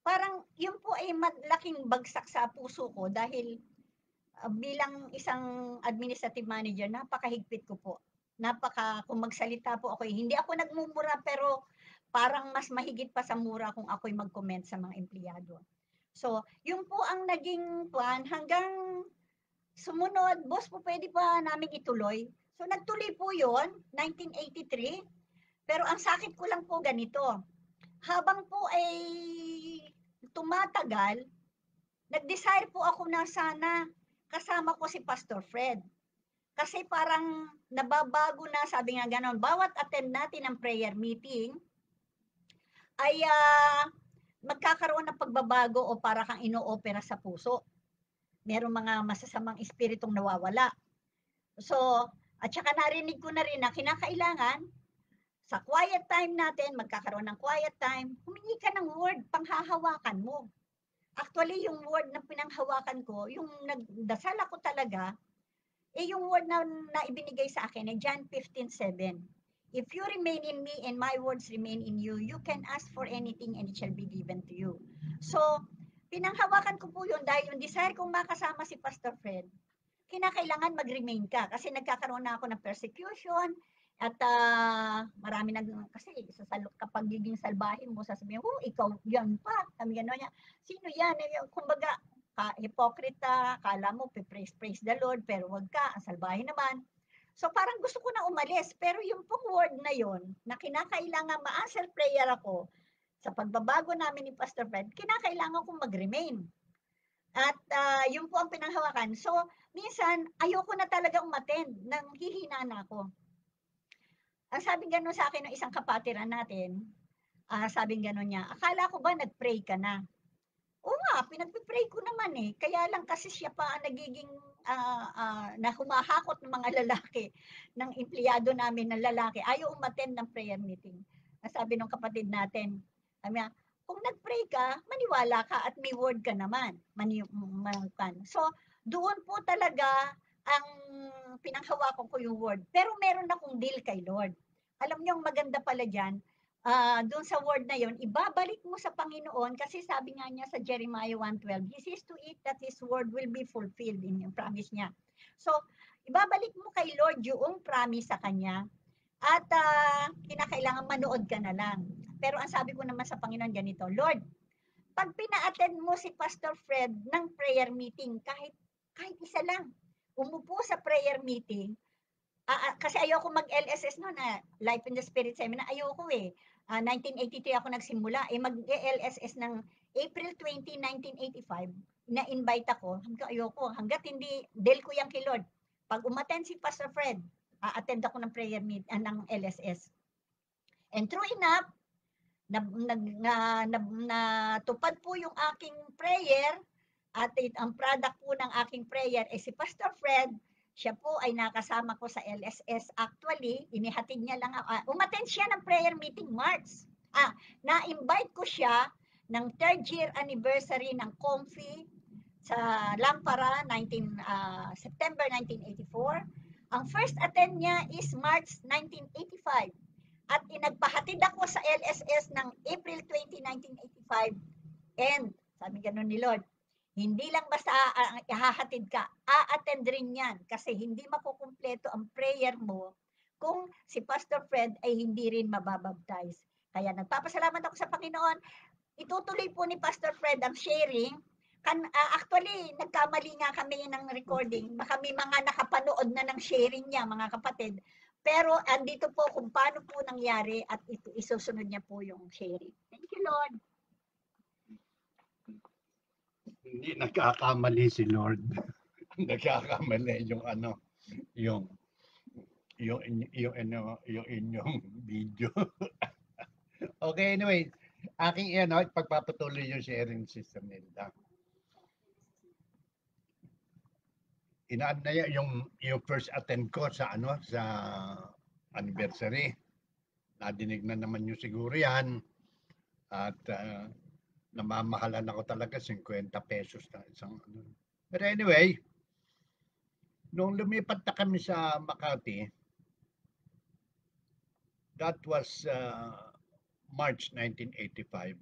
Parang yun po ay malaking bagsak sa puso ko dahil bilang isang administrative manager, napakahigpit ko po. Kung magsalita po ako, hindi ako nagmumura pero parang mas mahigit pa sa mura kung ako'y mag-comment sa mga empleyado. So, yun po ang naging plan hanggang sumunod, boss po pwede pa namin ituloy. So, nagtuloy po yun, 1983. Pero ang sakit ko lang po ganito. Habang po ay tumatagal, nag-desire po ako na sana kasama ko si Pastor Fred. Kasi parang nababago na, sabi nga ganon, bawat attend natin ng prayer meeting, ay magkakaroon ng pagbabago o para kang ino-opera sa puso. Merong mga masasamang espiritong nawawala. So, at saka narinig ko na rin na kinakailangan sa quiet time natin, magkakaroon ng quiet time, humingi ka ng word, panghahawakan mo. Actually, yung word na pinanghawakan ko, yung nagdasal ako talaga, yung word na ibinigay sa akin ay John 15:7. If you remain in me and my words remain in you, you can ask for anything and it shall be given to you. So, pinanghawakan ko po yun dahil yung desire kong makasama si Pastor Fred, kinakailangan mag-remain ka kasi nagkakaroon na ako ng persecution at marami kasi kapag giging salbahin mo, sasabihin, ikaw yan pa. Kami gano'n niya. Sino yan? Kumbaga, hipokrita, kala mo, praise the Lord, pero wag ka, ang salbahin naman. So parang gusto ko na umalis, pero yung pong word na yon na kinakailangan ma-answer prayer ako sa pagbabago namin ni Pastor Fred, kinakailangan kong mag-remain. At yun po ang pinanghawakan. So minsan, ayoko na talaga umattend, nang hihina na ako. Ang sabi gano'n sa akin ng isang kapatiran natin, sabi gano'n niya, akala ko ba nag-pray ka na? Oo nga, pinag-pray ko naman eh. Kaya lang kasi siya pa ang nagiging na humahakot ng mga lalaki, ng empleyado namin na lalaki. Ayaw umattend ng prayer meeting. Sabi ng kapatid natin, kung nag-pray ka, maniwala ka at may word ka naman. So, doon po talaga ang pinanghawakan ko yung word. Pero meron akong deal kay Lord. Alam niyo, ang maganda pala dyan, doon sa word na yon, ibabalik mo sa Panginoon kasi sabi nga niya sa Jeremiah 1:12, He sees to it that His word will be fulfilled in yung promise niya. So, ibabalik mo kay Lord yung promise sa Kanya at kinakailangan manood ka na lang. Pero ang sabi ko naman sa Panginoon ganito, Lord, pag pina-attend mo si Pastor Fred ng prayer meeting, kahit isa lang, umupo sa prayer meeting, kasi ayoko mag-LSS no na Life in the Spirit Seminar, ayoko eh. 1983 ako nagsimula, mag-LSS ng April 20, 1985, na-invite ako, ayoko, hanggat hindi, deal ko yan kay Lord. Pag umattend si Pastor Fred, attend ako ng prayer meet, ng LSS. And true enough, natupad po yung aking prayer, at ang product po ng aking prayer ay si Pastor Fred. Siya po ay nakasama ko sa LSS. Actually, inihatid niya lang ako. Umattend siya ng prayer meeting March. Na-invite ko siya ng 3rd year anniversary ng Comfy sa Lampara, September 1984. Ang first attend niya is March 1985. At inagpahatid ako sa LSS ng April 20, 1985. And sabi ganun ni Lord, hindi lang basta ihahatid ka, a-attend rin yan kasi hindi makukumpleto ang prayer mo kung si Pastor Fred ay hindi rin mababaptize. Kaya nagpapasalamat ako sa Panginoon. Itutuloy po ni Pastor Fred ang sharing. Actually, nagkamali nga kami ng recording. Baka may mga nakapanood na ng sharing niya, mga kapatid. Pero andito po kung paano po nangyari at isusunod niya po yung sharing. Thank you, Lord. Hindi nagkakamali si Lord. Nagkakamali yung inyong video. Okay, anyway, aking pagpapatuloy yung sharing system nila. Inaan na yung first attend ko sa sa anniversary. Nadinig na naman yung siguro yan. At namamahalan ako talaga 50 pesos na isang But anyway, nung lumipat na kami sa Makati, that was March 1985.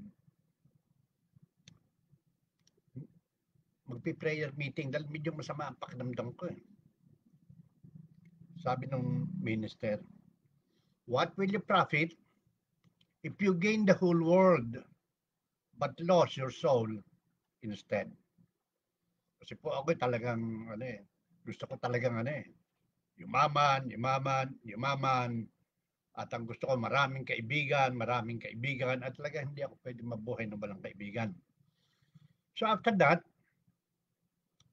Magpi-prayer meeting dahil medyo masama ang pakiramdam ko eh. Sabi ng minister, what will you profit if you gain the whole world but lost your soul? instead. Kasi po ako talagang gusto ko talagang yumaman, at ang gusto ko maraming kaibigan, at talaga hindi ako pwede mabuhay na walang kaibigan. So after that,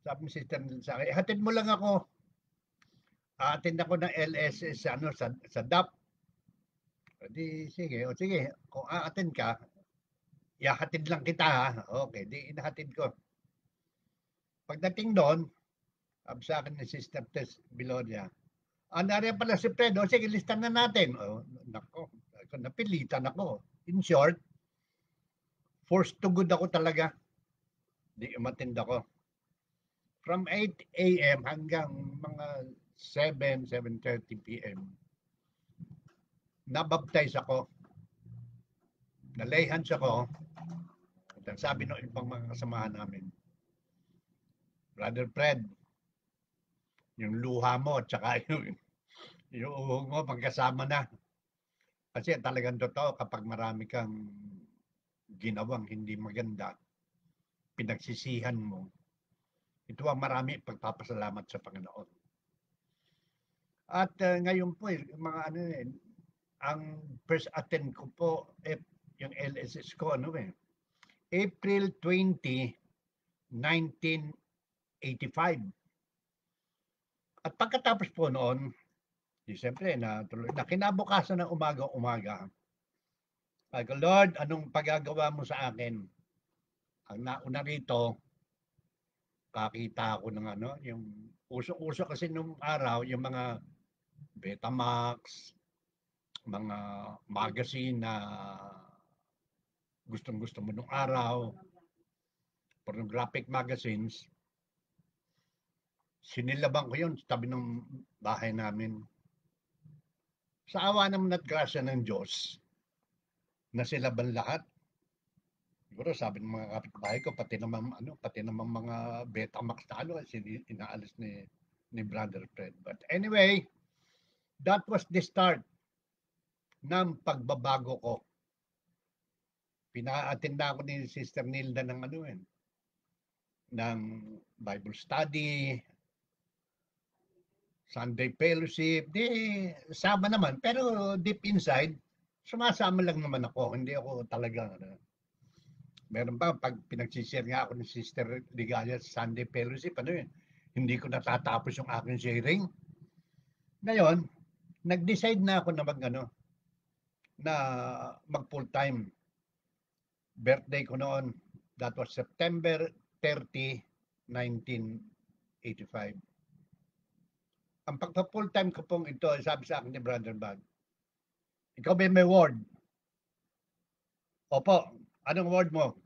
sabi ni Sister Nil sa akin, hatid mo lang ako. Attend ako ng LSS sa DAP. Di sige, kung a-attend ka, ihahatid lang kita ha. Okay, di inahatid ko. Pagdating doon, sabi sa akin ni Sister Tess Bilonia, nariyan pala si Fred, sige, listan na natin. Nako, napilitan ako. In short, forced to good ako talaga. Di umatid ako. From 8 a.m. hanggang mga 7:30 p.m. Nabaptize ako. Nalayhans ako. At sabi ng ibang mga kasamahan namin, Brother Fred, yung luha mo at saka yung uhong mo magkasama na. Kasi talagang totoo, kapag marami kang ginawang hindi maganda, pinagsisihan mo, ito ang marami pagpapasalamat sa Panginoon. At ngayon po, mga ang first attend ko po, yung LSS ko, April 20, 1985. At pagkatapos po noon, siyempre, kinabukasan ng umaga-umaga. Sabi ko, Lord, anong pagagawa mo sa akin? Ang nauna rito, kakita ako ng yung uso-uso kasi nung araw, yung mga Betamax, mga magazine na gustong-gusto mo nung araw, pornographic magazines, sinilaban ko yun sa tabi ng bahay namin. Sa awa naman at grasya ng Diyos, nasilaban lahat. Siguro sabi ng mga kapitbahay ko, pati naman mga Betamax na inaalis ni Brother Fred. But anyway, that was the start ng pagbabago ko. Pina-attend ako ni Sister Nilda ng ng Bible study, Sunday fellowship, sama naman. Pero deep inside, sumasama lang naman ako. Hindi ako talaga, meron pa, pag pinagsishare nga ako ni Sister Ligaya sa Sunday fellowship, hindi ko natatapos yung aking sharing. Ngayon, nag-decide na ako na mag full time. Birthday ko noon, that was September 30, 1985. Ang pagpa-full time ko pong ito, sabi sa akin ni Brother Bag, ikaw ba may word? Opo, anong word mo?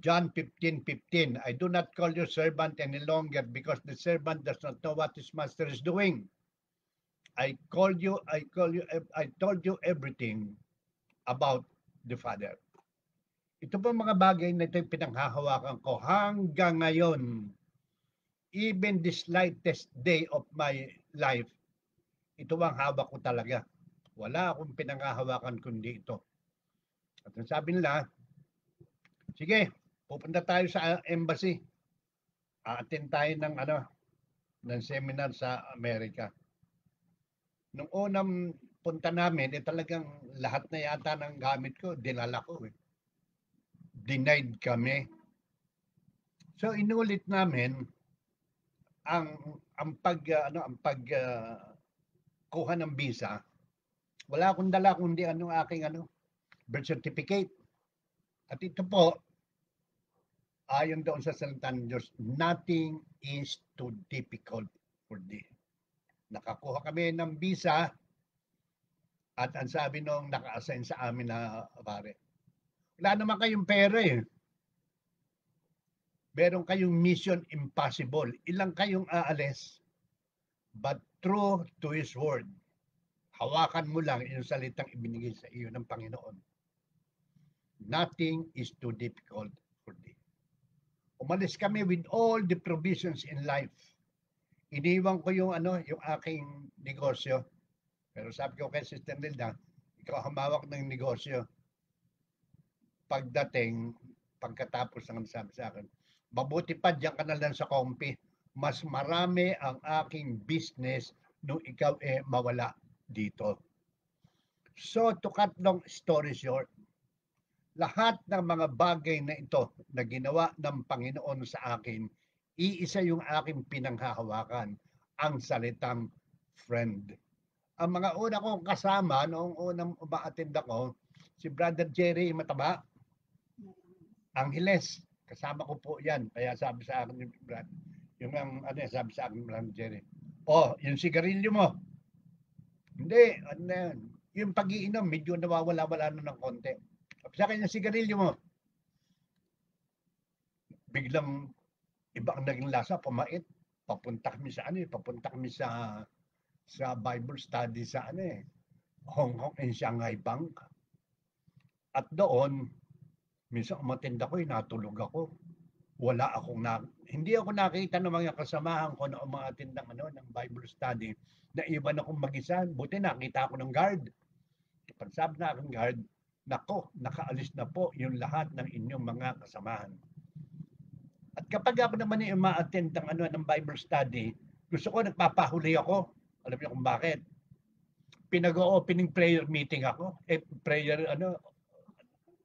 John 15:15. I do not call you servant any longer because the servant does not know what his master is doing. I told you everything about the Father. Ito po mga bagay na ito yung pinanghahawakan ko hanggang ngayon. Even the slightest day of my life, ito ang hawak ko talaga. Wala akong pinanghahawakan kundi ito. At sabi nila, sige, pupunta tayo sa embassy. Attend tayo ng seminar sa Amerika. Nung unang punta namin, talagang lahat na yata ng gamit ko, dinala ko. Denied kami. So inulit namin ang kuha ng visa. Wala akong dala kundi aking birth certificate. At ito po, ayon doon sa salita ng Diyos, nothing is too difficult for thee. Nakakuha kami ng visa at ang sabi nung naka-assign sa amin na pare, wala naman kayong pera meron kayong mission impossible. Ilang kayong aalis, but true to His word. Hawakan mo lang yung salitang ibinigay sa iyo ng Panginoon. Nothing is too difficult for thee. Umalis kami with all the provisions in life. Iniwan ko yung aking negosyo. Pero sabi ko kay Sister Nilda, ikaw humawak ng negosyo. Pagdating, pagkatapos ng sabi sa akin, mabuti pa diyan ka na lang sa kompi. Mas marami ang aking business nung ikaw mawala dito. So, to cut long story short, lahat ng mga bagay na ito na ginawa ng Panginoon sa akin, iisa yung aking pinanghahawakan, ang salitang friend. Ang mga una kong kasama, noong unang umaattend ako, si Brother Jerry Mataba, Angeles, kasama ko po yan. Kaya sabi sa akin yung brother, sabi sa akin Brother Jerry, yung sigarilyo mo. Hindi, yung pag-iinom, medyo nawawala-wala na ng konti. Sabi sa akin yung sigarilyo mo. Biglang iba ang naging lasa, pumait. Papunta kami sa Bible study sa Hong Kong and Shanghai Bank. At doon, minsan umattend ako, natulog ako. Hindi ako nakita ng mga kasamahan ko na umattend ng Bible study na iba na akong mag-isa. Buti nakita ako ng guard. Pag sabi na akong guard, nako, nakaalis na po yung lahat ng inyong mga kasamahan. At kapag ako naman yung ma-attend ng Bible study, gusto ko nagpapahuli ako. Alam niyo kung bakit? Pinag-opening prayer meeting ako.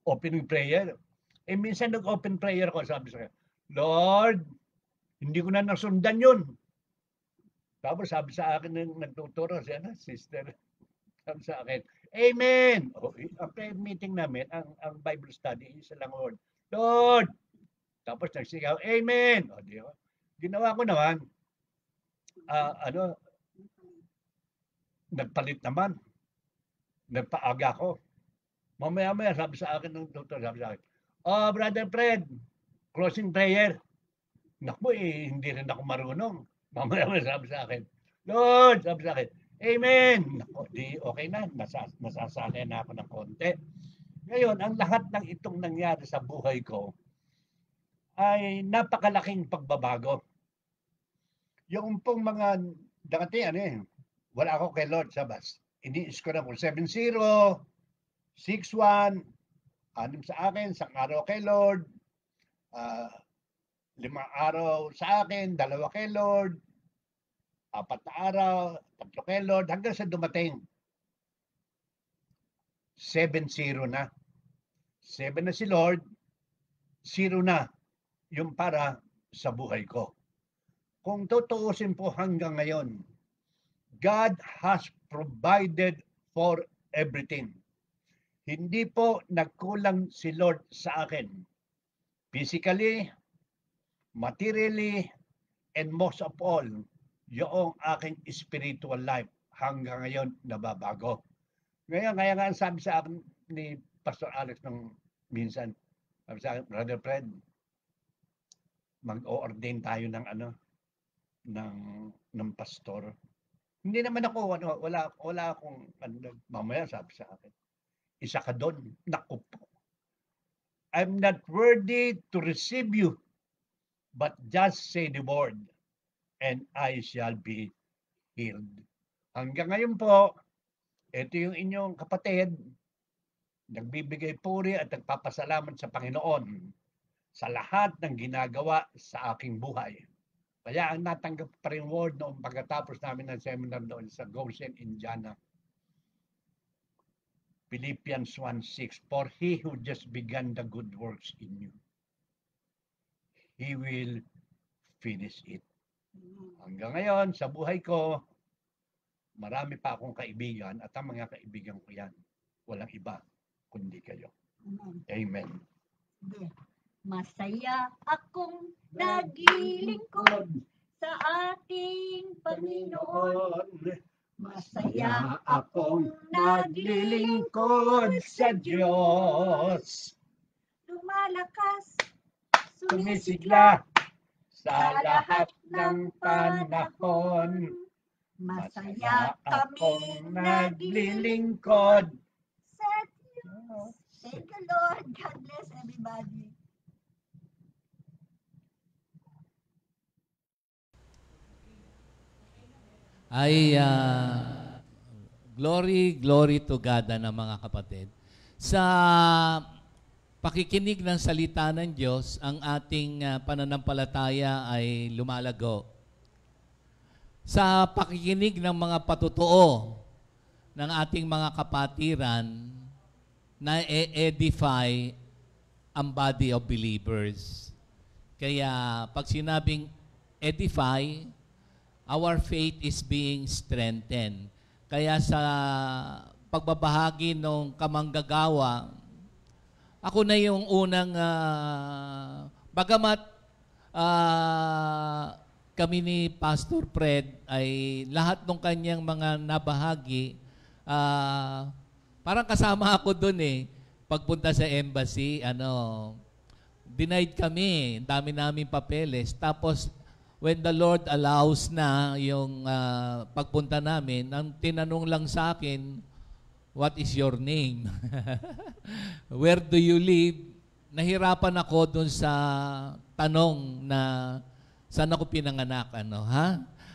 Opening prayer. Minsan nag-open prayer ako, sabi sa akin, Lord, hindi ko na nasundan yun. Tapos sabi sa akin ng nagtuturo, sister, sabi sa akin, Amen! Ang prayer meeting namin, ang Bible study, isa lang word, Lord! Tapos nagsigaw, Amen! Di ba? Ginawa ko naman, nagpalit naman. Nagpaaga ko. Mamaya-maya, sabi sa akin ng doktor, sabi sa akin, Brother Fred, closing prayer. Naku, hindi rin ako marunong. Mamaya-maya, sabi sa akin, Lord, sabi sa akin, Amen! Naku, di okay na. Nasasanay na ako ng konti. Ngayon, ang lahat ng itong nangyari sa buhay ko ay napakalaking pagbabago. Yung pong mga dati, wala ako kay Lord Sabas. Iniis ko na po 7-0, 6-1, 6 sa akin, 1 araw kay Lord, 5 araw sa akin, 2 kay Lord, 4 na araw, 3 kay Lord, hanggang sa dumating. 7-0 na. 7 na si Lord, 0 na yung para sa buhay ko. Kung tutuusin po hanggang ngayon, God has provided for everything. Hindi po nagkulang si Lord sa akin. Physically, materially, and most of all, yung aking spiritual life hanggang ngayon nababago. Ngayon, kaya nga sabi sa akin ni Pastor Alex nung minsan, sabi sa akin, Brother Fred, mag-o-ordain tayo ng pastor. Hindi naman ako, wala akong, mamaya sabi sa akin, isa ka doon, naku po. I'm not worthy to receive you, but just say the word, and I shall be healed. Hanggang ngayon po, ito yung inyong kapatid, nagbibigay puri at nagpapasalamat sa Panginoon sa lahat ng ginagawa sa aking buhay. Kaya ang natanggap pa rin word noong pagkatapos namin ng seminar doon sa Goshen, Indiana. Philippians 1:6, for he who just began the good works in you, he will finish it. Hanggang ngayon, sa buhay ko, marami pa akong kaibigan at ang mga kaibigan ko yan, walang iba kundi kayo. Amen. Masaya akong naglilingkod sa ating Panginoon. Masaya akong naglilingkod sa Diyos. Lumalakas, Sumisigla sa lahat ng panahon. Masaya akong kaming naglilingkod sa Diyos. Thank you, Lord. God bless everybody. Ay, glory to God na mga kapatid. Sa pakikinig ng salita ng Diyos, ang ating pananampalataya ay lumalago. Sa pakikinig ng mga patutuo ng ating mga kapatiran, na edify ang body of believers. Kaya pag sinabing edify, our faith is being strengthened. Kaya sa pagbabahagi ng kamanggagawa, ako na yung unang, bagamat kami ni Pastor Fred ay lahat ng kanyang mga nabahagi, parang kasama ako doon eh. Pagpunta sa embassy, denied kami, dami namin papeles. Tapos, when the Lord allows na yung pagpunta namin, ang tinanong lang sa akin, what is your name? Where do you live? Nahirapan ako dun sa tanong na saan ako pinanganak,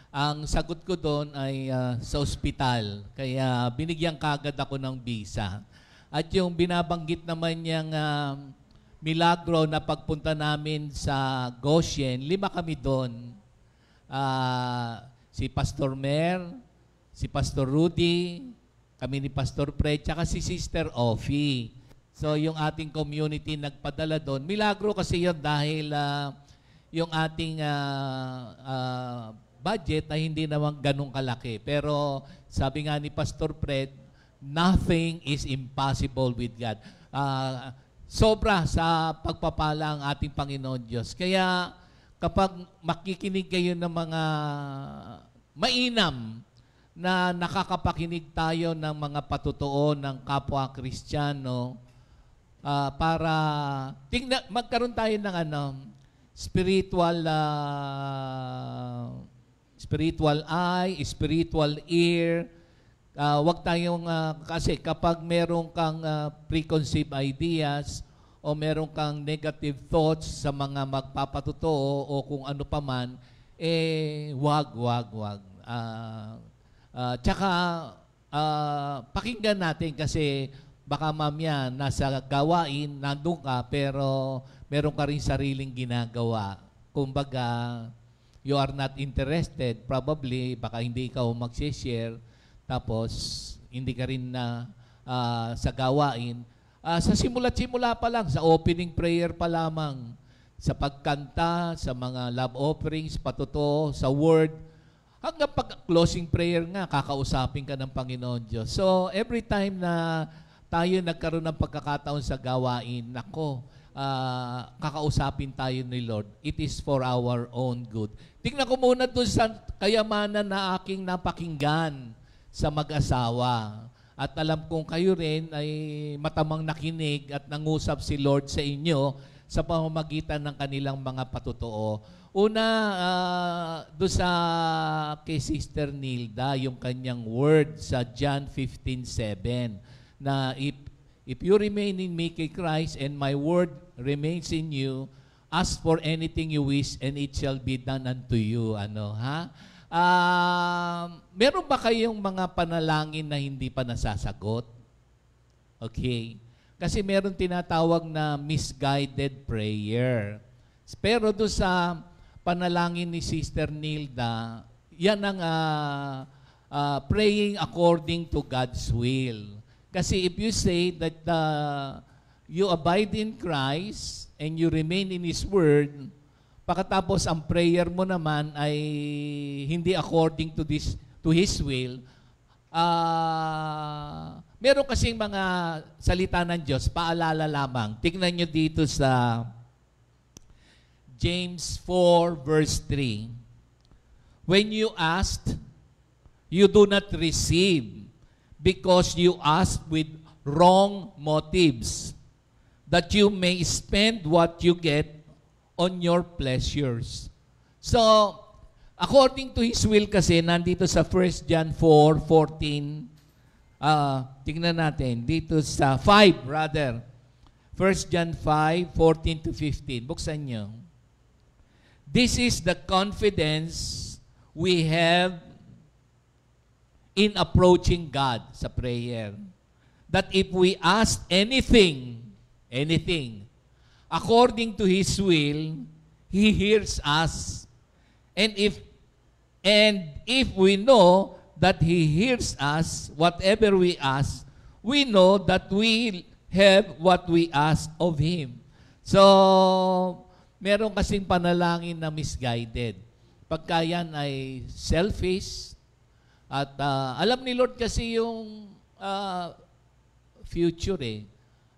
Ang sagot ko doon ay sa ospital. Kaya binigyan kagad ako ng visa. At yung binabanggit naman niyang milagro na pagpunta namin sa Goshen, 5 kami doon. Si Pastor Mer, si Pastor Rudy, kami ni Pastor Fred, tsaka si Sister Offie. So yung ating community nagpadala doon. Milagro kasi yun dahil yung ating budget ay hindi naman ganun kalaki. Pero sabi nga ni Pastor Fred, nothing is impossible with God. Sobra sa pagpapala ang ating Panginoon Diyos. Kaya kapag makikinig kayo ng mga mainam na nakakapakinig tayo ng mga patutuo ng kapwa Kristiyano, para magkaroon tayo ng spiritual eye, spiritual ear. Wag tayong, kasi kapag meron kang preconceived ideas o meron kang negative thoughts sa mga magpapatutuo o kung ano pa man, wag. Tsaka, pakinggan natin kasi baka mamaya nasa gawain, nandun ka, pero meron ka rin sariling ginagawa. Kumbaga, you are not interested, probably, baka hindi ikaw mag-share, tapos hindi ka rin na sa gawain. Sa simula pa lang, sa opening prayer pa lamang, sa pagkanta, sa mga love offerings, patutuo, sa word, hanggang pag-closing prayer nga, kakausapin ka ng Panginoon Diyos. So, every time na tayo nagkaroon ng pagkakataon sa gawain, kakausapin tayo ni Lord. It is for our own good. Tingnan ko muna doon sa kayamanan na aking napakinggan sa mag-asawa. At alam kong kayo rin ay matamang nakinig at nangusap si Lord sa inyo sa pamamagitan ng kanilang mga patutuo. Una, doon sa kay Sister Nilda, yung kanyang word sa John 15:7, na if you remain in me, kay Christ, and my word remains in you, ask for anything you wish, and it shall be done unto you. Meron ba kayong mga panalangin na hindi pa nasasagot? Okay. Kasi meron tinatawag na misguided prayer. Pero doon sa panalangin ni Sister Nilda, yan ang praying according to God's will. Kasi if you say that you abide in Christ and you remain in His Word, pagkatapos ang prayer mo naman ay hindi according to His will, meron kasing mga salita ng Diyos, paalala lamang. Tingnan nyo dito sa James 4 verse 3. When you ask, you do not receive, because you ask with wrong motives, that you may spend what you get on your pleasures. So, according to His will kasi, nandito sa 1 John 4:14, tingnan natin, dito sa 5 rather, 1 John 5:14 to 15. Buksan nyo. This is the confidence we have in approaching God sa prayer. That if we ask anything anything. According to His will, He hears us. And if we know that He hears us, whatever we ask, we know that we have what we ask of Him. So, meron kasing panalangin na misguided. Pagka yan ay selfish, at alam ni Lord kasi yung future eh.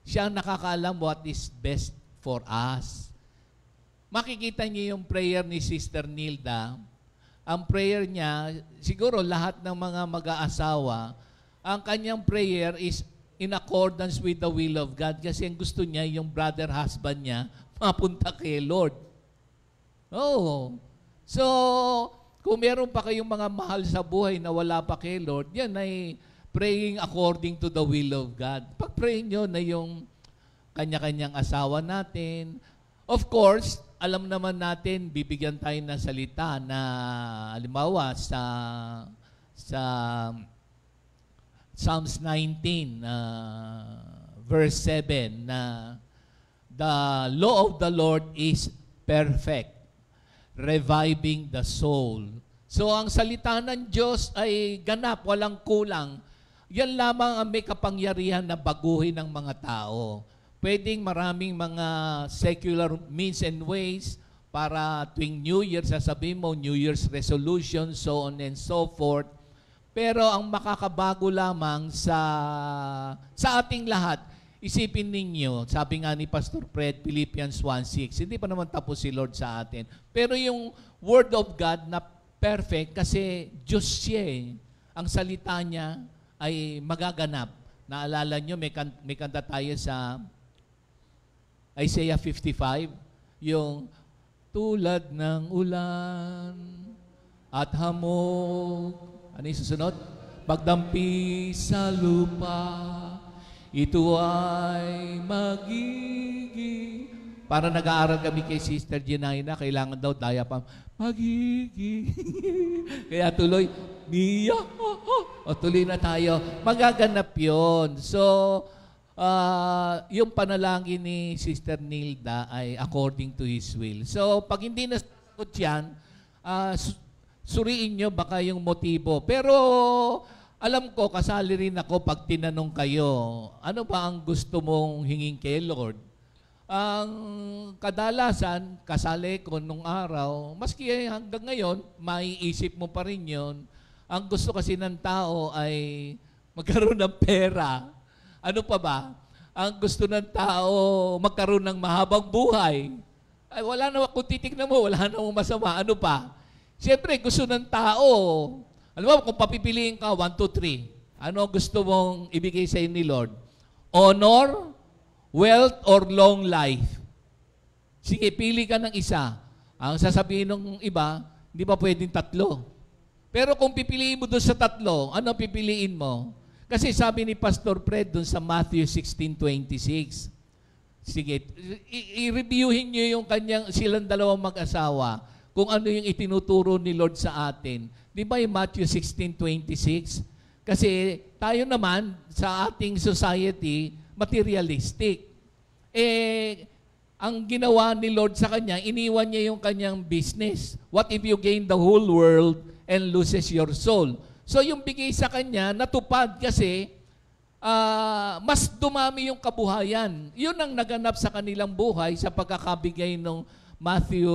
Siya ang nakakaalam what is best for us. Makikita niyo yung prayer ni Sister Nilda. Ang prayer niya, siguro lahat ng mga mag-aasawa, ang kanyang prayer is in accordance with the will of God kasi ang gusto niya, yung brother husband niya, mapunta kay Lord. Oh. So, kung meron pa kayong mga mahal sa buhay na wala pa kay Lord, yan ay praying according to the will of God. Pag-pray nyo na yung kanya-kanyang asawa natin. Of course, alam naman natin, bibigyan tayo ng salita na, halimbawa, sa Psalms 19, verse 7, na the law of the Lord is perfect, reviving the soul. So, ang salita ng Diyos ay ganap, walang kulang. Yan lamang ang may kapangyarihan na baguhin ng mga tao. Pwedeng maraming mga secular means and ways para tuwing New Year, sasabihin mo, New Year's resolution, so on and so forth. Pero ang makakabago lamang sa ating lahat, isipin ninyo, sabi nga ni Pastor Fred, Philippians 1:6, hindi pa naman tapos si Lord sa atin. Pero yung Word of God na perfect, kasi Diyos siya eh. Ang salita niya ay magaganap. Naalala nyo, may kanta tayo sa Isaiah 55, yung tulad ng ulan at hamog. Ano yung susunod? Pagdampi sa lupa, ito ay magiging. Para nag-aaral kami kay Sister Ginaina, kailangan daw diaphragm. Magiging. Kaya tuloy, Mia. O tuloy na tayo. Magaganap yun. So, yung panalangin ni Sister Nilda ay according to His will. So, pag hindi nasagot yan, suriin nyo baka yung motibo. Pero, alam ko, kasali rin ako pag tinanong kayo, ano ba ang gusto mong hingin kay Lord? Ang kadalasan, kasali ko nung araw, maski hanggang ngayon, maiisip mo pa rin yun. Ang gusto kasi ng tao ay magkaroon ng pera. Ano pa ba? Ang gusto ng tao, magkaroon ng mahabang buhay. Ay, wala na, kung titignan mo, wala na masama. Ano pa? Siyempre, gusto ng tao. Alam mo, kung papipiliin ka, 1, 2, 3. Ano gusto mong ibigay sa ni Lord? Honor, wealth, or long life? Sige, pili ka ng isa. Ang sasabihin ng iba, hindi pa pwedeng 3. Pero kung pipiliin mo doon sa 3, ano pipiliin mo? Kasi sabi ni Pastor Fred doon sa Matthew 16:26. Sige, i-reviewin nyo yung silang dalawang mag-asawa kung ano yung itinuturo ni Lord sa atin. Di ba yung Matthew 16:26? Kasi tayo naman sa ating society, materialistic. Ang ginawa ni Lord sa kanya, iniwan niya yung kanyang business. What if you gain the whole world and loses your soul? So yung bigay sa kanya, natupad kasi mas dumami yung kabuhayan. Yun ang naganap sa kanilang buhay sa pagkakabigay ng Matthew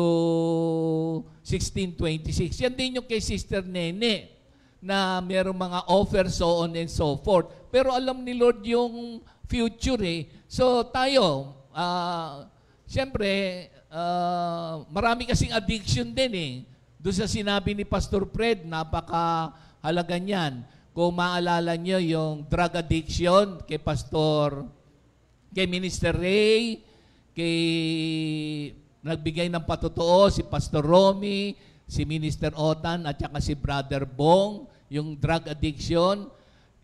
16:26. Yan din yung kay Sister Nene na mayroong mga offer, so on and so forth. Pero alam ni Lord yung future eh. So tayo, siyempre, marami kasing addiction din eh. Doon sa sinabi ni Pastor Fred, napakahalaga niyan. Kung maalala nyo yung drug addiction kay Minister Ray, kay nagbigay ng patotoo si Pastor Romy, si Minister Otan, at saka si Brother Bong, yung drug addiction.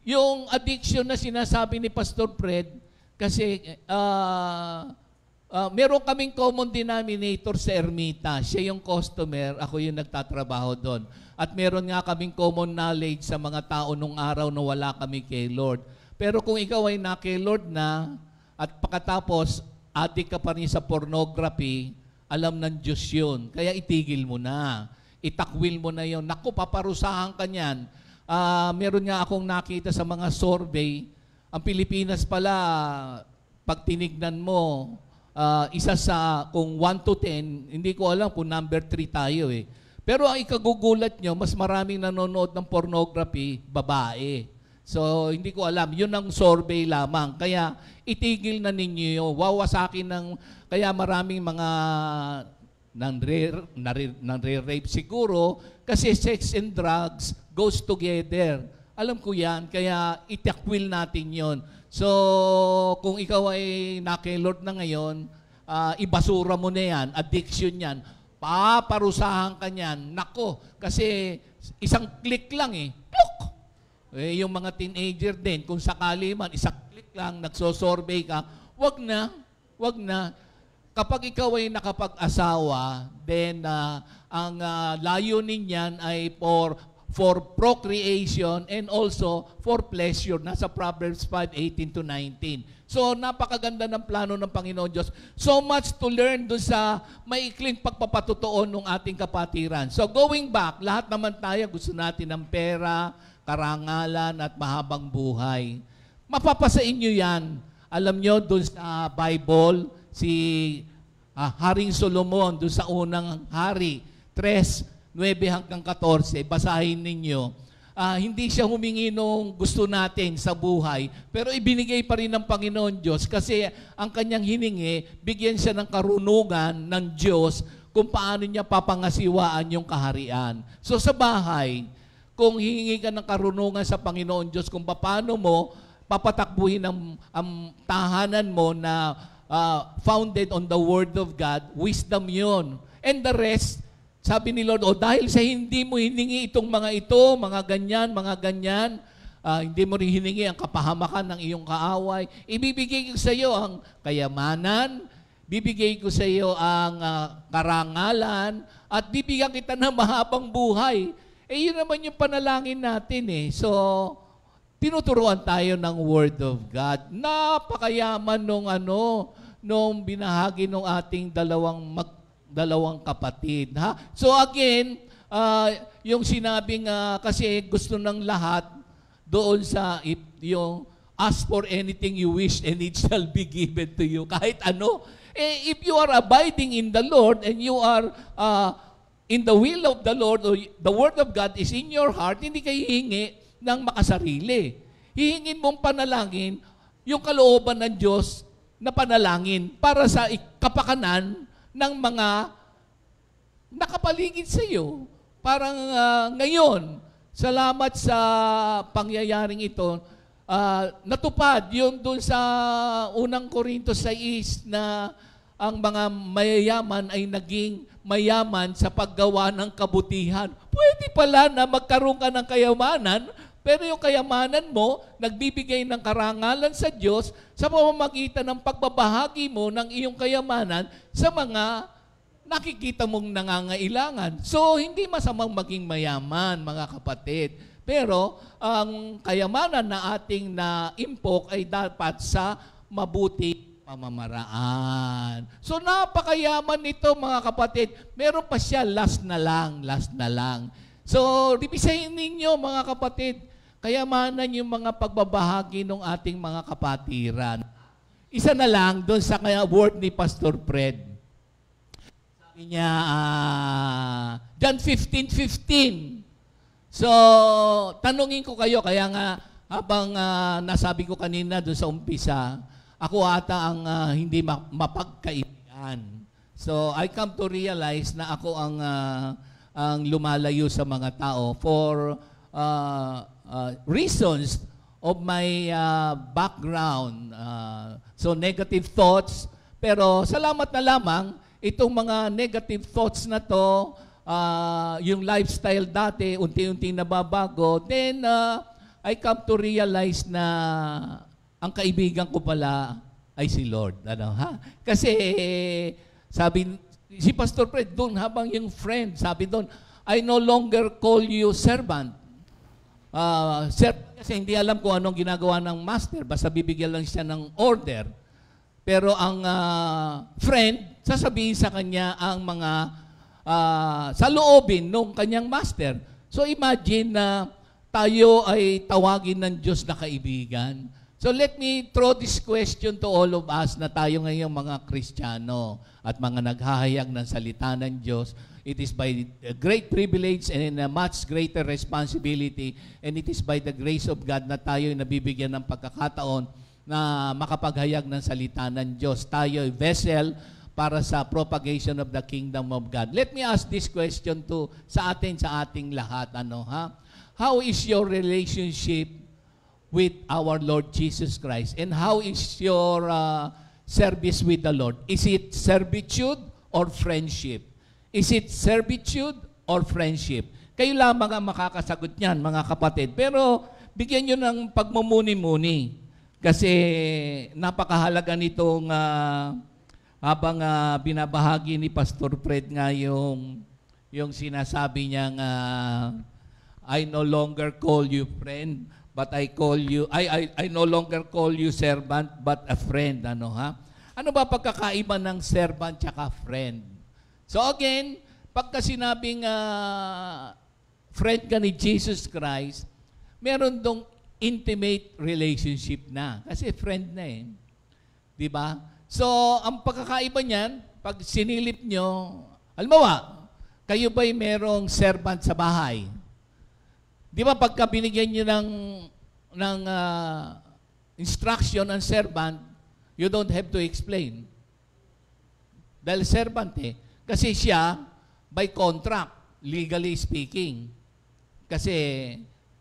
Yung addiction na sinasabi ni Pastor Fred, kasi meron kaming common denominator sa Ermita. Siya yung customer, ako yung nagtatrabaho doon. At meron nga kaming common knowledge sa mga tao nung araw na wala kami kay Lord. Pero kung ikaw ay na kay Lord na, at pagkatapos, adik ka pa rin sa pornography, alam ng Diyos yun. Kaya itigil mo na. Itakwil mo na yun. Naku, paparusahan ka niyan. Meron nga akong nakita sa mga survey, ang Pilipinas pala, pag tinignan mo, isa sa, kung 1 to 10, hindi ko alam kung number 3 tayo eh. Pero ang ikagugulat nyo, mas maraming nanonood ng pornography, babae. So, hindi ko alam. Yun ang survey lamang. Kaya, itigil na ninyo yun. Wawasakin ng, kaya maraming mga nare-rape siguro, kasi sex and drugs goes together. Alam ko yan. Kaya, itakwil natin yon. So, kung ikaw ay naki-Lord na ngayon, ibasura mo na yan, addiction yan, paparusahan ka niyan. Nako, kasi isang click lang eh. Pluk! Eh, yung mga teenager din, kung sakali man, isang click lang, nagsosurvey ka, wag na, wag na. Kapag ikaw ay nakapag-asawa, then ang layunin niyan ay for procreation and also for pleasure. Nasa Proverbs 5:18-19. So, napakaganda ng plano ng Panginoon Diyos. So much to learn doon sa maikling pagpapatutuon ng ating kapatiran. So, going back, lahat naman tayo gusto natin ng pera, karangalan, at mahabang buhay. Mapapasa inyo yan. Alam nyo, doon sa Bible, si Haring Solomon, doon sa unang hari, 3:9-14, basahin ninyo. Hindi siya humingi nung gusto natin sa buhay, pero ibinigay pa rin ng Panginoon Diyos kasi ang kanyang hiningi, bigyan siya ng karunungan ng Diyos kung paano niya papangasiwaan yung kaharian. So sa bahay, kung hihingi ka ng karunungan sa Panginoon Diyos kung paano mo papatakbuhin ang tahanan mo na founded on the Word of God, wisdom yun. And the rest, sabi ni Lord, dahil sa hindi mo hiningi itong mga ito, mga ganyan, hindi mo rin hiningi ang kapahamakan ng iyong kaaway, ibibigay ko sa iyo ang kayamanan, bibigay ko sa iyo ang karangalan, at bibigyan kita ng mahabang buhay. Yun naman yung panalangin natin eh. So, tinuturuan tayo ng Word of God. Napakayaman nung binahagi ng ating dalawang kapatid. Ha? So again, yung sinabing kasi gusto ng lahat doon sa yung ask for anything you wish and it shall be given to you. Kahit ano. If you are abiding in the Lord and you are in the will of the Lord, or the Word of God is in your heart, hindi kayo hihingi ng makasarili. Hihingin mong panalangin yung kalooban ng Diyos na panalangin para sa kapakanan ng mga nakapaligid sa iyo. Parang ngayon, salamat sa pangyayaring ito, natupad yung doon sa unang Korintos 6 na ang mga mayayaman ay naging mayaman sa paggawa ng kabutihan. Pwede pala na magkaroon ka ng kayamanan, pero yung kayamanan mo, nagbibigay ng karangalan sa Diyos sa pamamagitan ng pagbabahagi mo ng iyong kayamanan sa mga nakikita mong nangangailangan. So, hindi masamang maging mayaman, mga kapatid. Pero, ang kayamanan na ating na-impok ay dapat sa mabuti pamamaraan. So, napakayaman nito, mga kapatid. Meron pa siya, last na lang. So, dibisahin ninyo, mga kapatid, kayamanan yung mga pagbabahagi ng ating mga kapatiran. Isa na lang doon sa word ni Pastor Fred. Sabi niya, John 15:15. So, tanungin ko kayo, kaya nga habang nasabi ko kanina doon sa umpisa, ako ata ang hindi mapagkaibigan. So, I come to realize na ako ang lumalayo sa mga tao for reasons of my background. So negative thoughts. Pero salamat na lamang, itong mga negative thoughts na to, yung lifestyle dati, unti-unti nababago. Then, I come to realize na ang kaibigan ko pala ay si Lord. Kasi, sabi, si Pastor Fred doon, habang yung friend, sabi doon, I no longer call you servant. Kasi hindi alam kung anong ginagawa ng master, basta bibigyan lang siya ng order. Pero ang friend, sasabihin sa kanya ang mga saloobin ng kanyang master. So imagine na tayo ay tawagin ng Diyos na kaibigan. So let me throw this question to all of us na tayo ngayong mga Kristiyano at mga naghahayag ng salita ng Diyos. It is by a great privilege and a much greater responsibility, and it is by the grace of God na tayo ay nabibigyan ng pagkakataon na makapaghayag ng salita ng Diyos. Tayo ay vessel para sa propagation of the kingdom of God. Let me ask this question to sa ating lahat. How is your relationship with our Lord Jesus Christ? And how is your service with the Lord? Is it servitude or friendship? Is it servitude or friendship? Kayo lamang ang makakasagot niyan, mga kapatid. Pero bigyan nyo ng pagmumuni-muni. Kasi napakahalaga nitong habang binabahagi ni Pastor Fred nga yung sinasabi niyang I no longer call you friend, but I call you, I no longer call you servant, but a friend. Ano ba pagkakaiba ng servant tsaka friend? So again, pagka sinabing friend ka ni Jesus Christ, meron dong intimate relationship na. Kasi friend na eh. Diba? So, ang pagkakaiba niyan, pag sinilip nyo, halimbawa, kayo ba'y merong servant sa bahay? Di ba pagka binigyan nyo ng instruction ang servant, you don't have to explain. Dahil servant eh. Kasi siya, by contract, legally speaking. Kasi,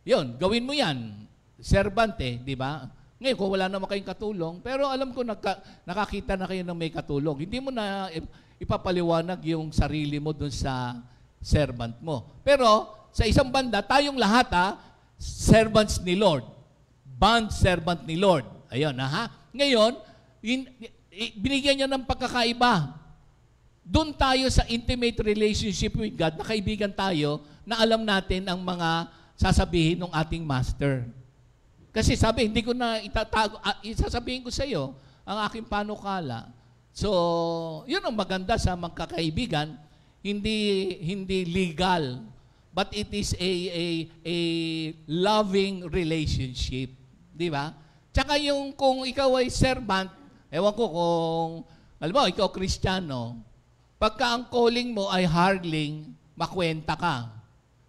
yun, gawin mo yan. Servant eh, di ba? Ngayon, kung wala naman kayong katulong, pero alam ko nakakita na kayo ng may katulong. Hindi mo na ipapaliwanag yung sarili mo dun sa servant mo. Pero, sa isang banda, tayong lahat servants ni Lord. Bond servant ni Lord. Ayun, Ngayon, binigyan niya ng pagkakaiba. Doon tayo sa intimate relationship with God, na kaibigan tayo, na alam natin ang mga sasabihin ng ating master. Kasi sabi, hindi ko na itatago, isasabihin ko sa iyo ang aking panukala. So, yun ang maganda sa magkakaibigan, hindi legal, but it is a loving relationship. Di ba? Tsaka yung kung ikaw ay servant, ewan ko kung, alam mo, ikaw Kristiyano, pagka ang calling mo ay hardling, makwenta ka.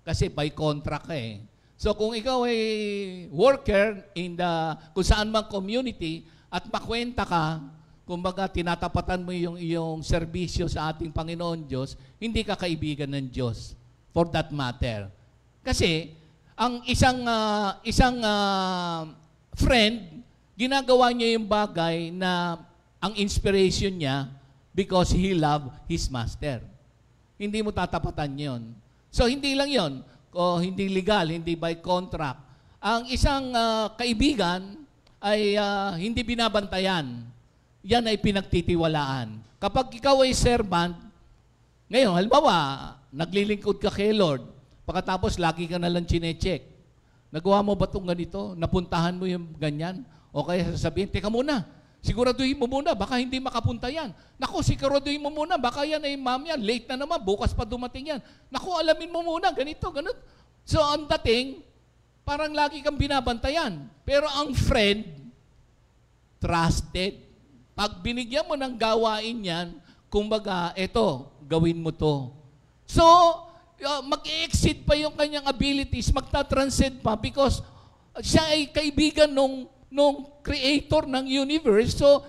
Kasi by contract ka eh. So kung ikaw ay worker in kung saan mang community at makwenta ka, kumbaga tinatapatan mo yung iyong serbisyo sa ating Panginoon Diyos, hindi ka kaibigan ng Diyos for that matter. Kasi ang isang friend, ginagawa niya yung bagay na ang inspiration niya because he loved his master. Hindi mo tatapatan yon. So hindi lang yon, hindi legal, hindi by contract. Ang isang kaibigan ay hindi binabantayan. Yan ay pinagtitiwalaan. Kapag ikaw ay servant, ngayon, halimbawa, naglilingkod ka kay Lord, pagkatapos lagi ka nalang chinecheck. Nagawa mo ba itong ganito? Napuntahan mo yung ganyan? O kaya sasabihin, teka muna, siguraduhin mo muna, baka hindi makapunta yan. Naku, siguraduhin mo muna, baka yan ay ma'am yan, late na naman, bukas pa dumating yan. Naku, alamin mo muna, ganito, ganun. So, ang dating, parang lagi kang binabantayan. Pero ang friend, trusted. Pag binigyan mo ng gawain yan, kumbaga, eto, gawin mo to. So, mag-exceed pa yung kanyang abilities, magta-transcend pa because siya ay kaibigan nung creator ng universe. So,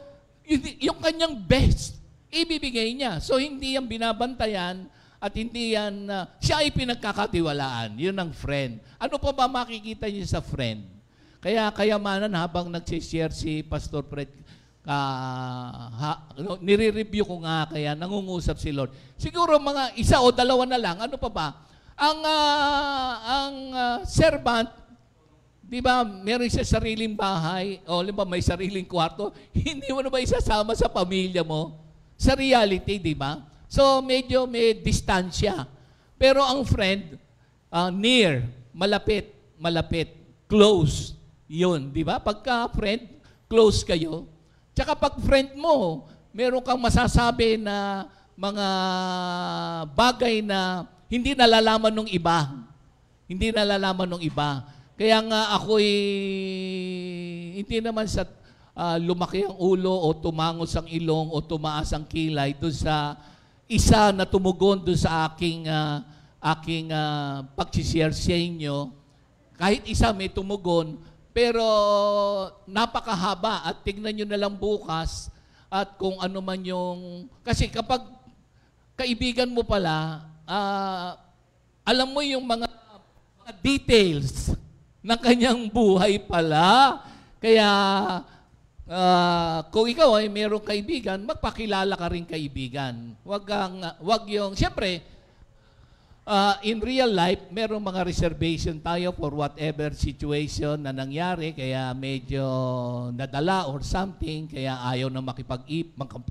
yung kanyang best, ibibigay niya. So, hindi yan binabantayan at hindi yan, siya ay pinagkakatiwalaan. Yun ang friend. Ano pa ba makikita niyo sa friend? Kaya kayamanan habang nagsishare si Pastor Fred, nire-review ko nga kaya nangungusap si Lord. Siguro mga isa o dalawa na lang. Ano pa ba? Ang servant, di ba, meron siya sariling bahay, o limba may sariling kwarto, hindi mo na ba isasama sa pamilya mo? Sa reality, di ba? So, medyo may distansya. Pero ang friend, near, malapit, close. Yun, di ba? Pagka friend, close kayo. Tsaka pag friend mo, meron kang masasabi na mga bagay na hindi nalalaman ng iba. Hindi nalalaman ng iba. Kaya nga ako'y hindi naman sa lumaki ang ulo o tumangos ang ilong o tumaas ang kilay doon sa isa na tumugon doon sa aking pag-share sa inyo. Kahit isa may tumugon, pero napakahaba at tignan nyo na lang bukas at kung ano man yung... Kasi kapag kaibigan mo pala, alam mo yung mga details ng kanyang buhay pala. Kaya kung ikaw ay mayroong kaibigan, magpakilala ka rin kaibigan. Wag yung... Siyempre, in real life, merong mga reservation tayo for whatever situation na nangyari, kaya medyo nadala or something, kaya ayaw na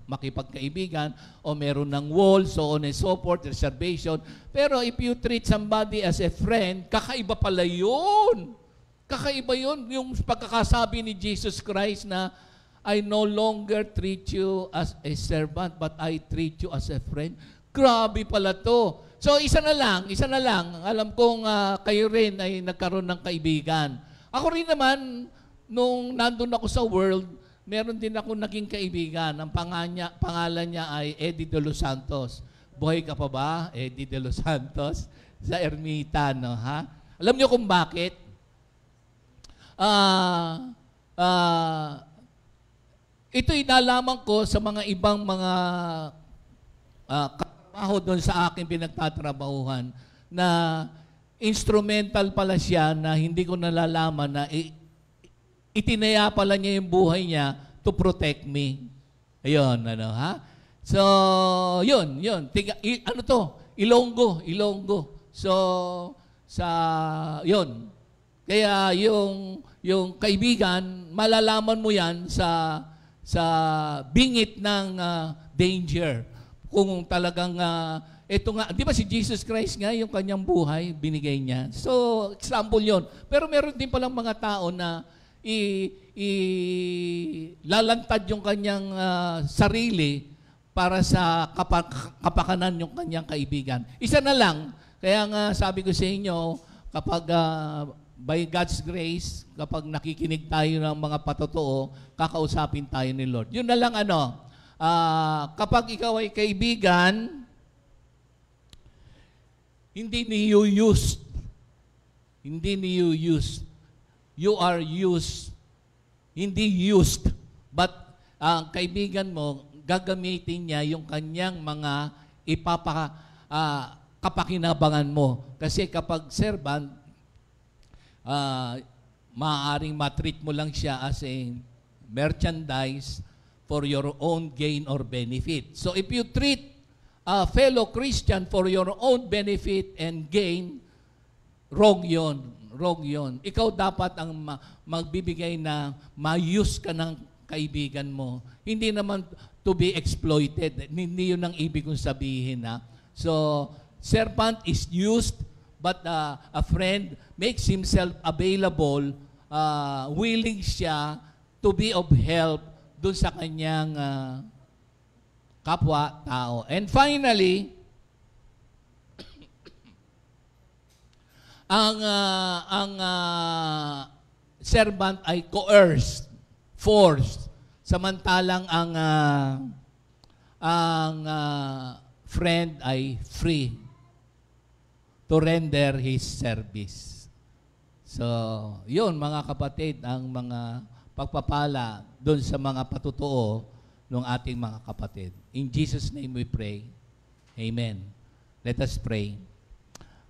makipagkaibigan, o meron ng wall, so on and so forth, reservation. Pero if you treat somebody as a friend, kakaiba pala yun. Kakaiba yun, yung pagkakasabi ni Jesus Christ na, I no longer treat you as a servant, but I treat you as a friend. Grabe pala to. So, isa na lang. Alam kong kayo rin ay nagkaroon ng kaibigan. Ako rin naman, nung nandun ako sa world, meron din ako naging kaibigan. Ang pangalan niya ay Eddie De Los Santos. Buhay ka pa ba, Eddie De Los Santos? Sa Ermita, no? Ha? Alam niyo kung bakit? Ito'y nalaman ko sa mga ibang mga katrabaho doon sa aking pinagtatrabahuhan na instrumental pala siya na hindi ko nalalaman na itinaya pala niya yung buhay niya to protect me. Ayun, ano, ha? So, yun. Ano to? Ilonggo. So, yun. Kaya yung kaibigan, malalaman mo yan sa bingit ng danger. Kung talagang, ito nga, di ba si Jesus Christ nga, yung kanyang buhay, binigay niya. So, example yon. Pero meron din palang mga tao na lalantad yung kanyang sarili para sa kapakanan yung kanyang kaibigan. Isa na lang, kaya nga sabi ko sa inyo, kapag by God's grace, kapag nakikinig tayo ng mga patotoo, kakausapin tayo ni Lord. Yun na lang kapag ikaw ay kaibigan, hindi niyo used. You are used. Hindi used. But ang kaibigan mo, gagamitin niya yung kanyang mga kapakinabangan mo. Kasi kapag servant, maaaring matreat mo lang siya as a merchandise for your own gain or benefit. So if you treat a fellow Christian for your own benefit and gain, wrong yon. Ikaw dapat ang magbibigay na ma-use ka ng kaibigan mo. Hindi naman to be exploited. Hindi yun ang ibig kong sabihin. So, servant is used, but a friend makes himself available, willing siya to be of help doon sa kanyang kapwa-tao. And finally, ang servant ay coerced, forced, samantalang ang friend ay free to render his service. So, yun mga kapatid, ang mga pagpapala doon sa mga patutuo ng ating mga kapatid. In Jesus' name we pray. Amen. Let us pray.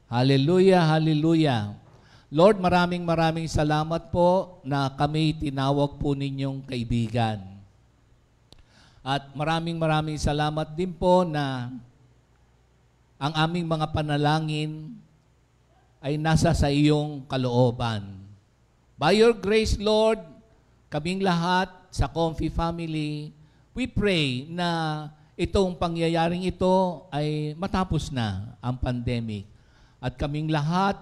Hallelujah, hallelujah. Lord, maraming salamat po na kami tinawag po ninyong kaibigan. At maraming salamat din po na ang aming mga panalangin ay nasa sa iyong kalooban. By your grace, Lord, kaming lahat sa Comfy Family, we pray na itong pangyayaring ito ay matapos na ang pandemic. At kaming lahat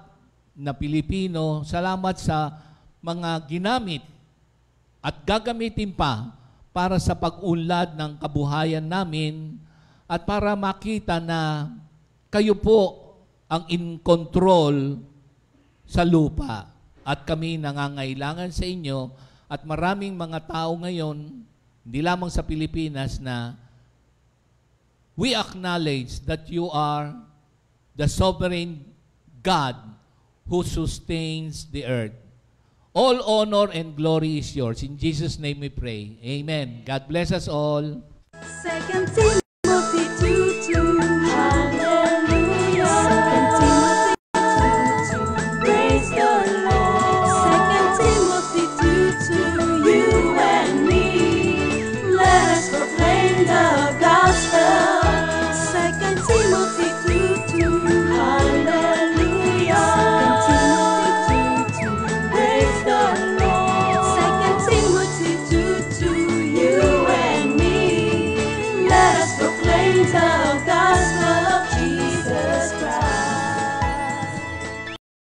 na Pilipino, salamat sa mga ginamit at gagamitin pa para sa pag-unlad ng kabuhayan namin at para makita na kayo po ang in control sa lupa at kami nangangailangan sa inyo at maraming mga tao ngayon, hindi lamang sa Pilipinas, na we acknowledge that you are the sovereign God who sustains the earth. All honor and glory is yours. In Jesus' name we pray. Amen. God bless us all. 2 Timothy 2:2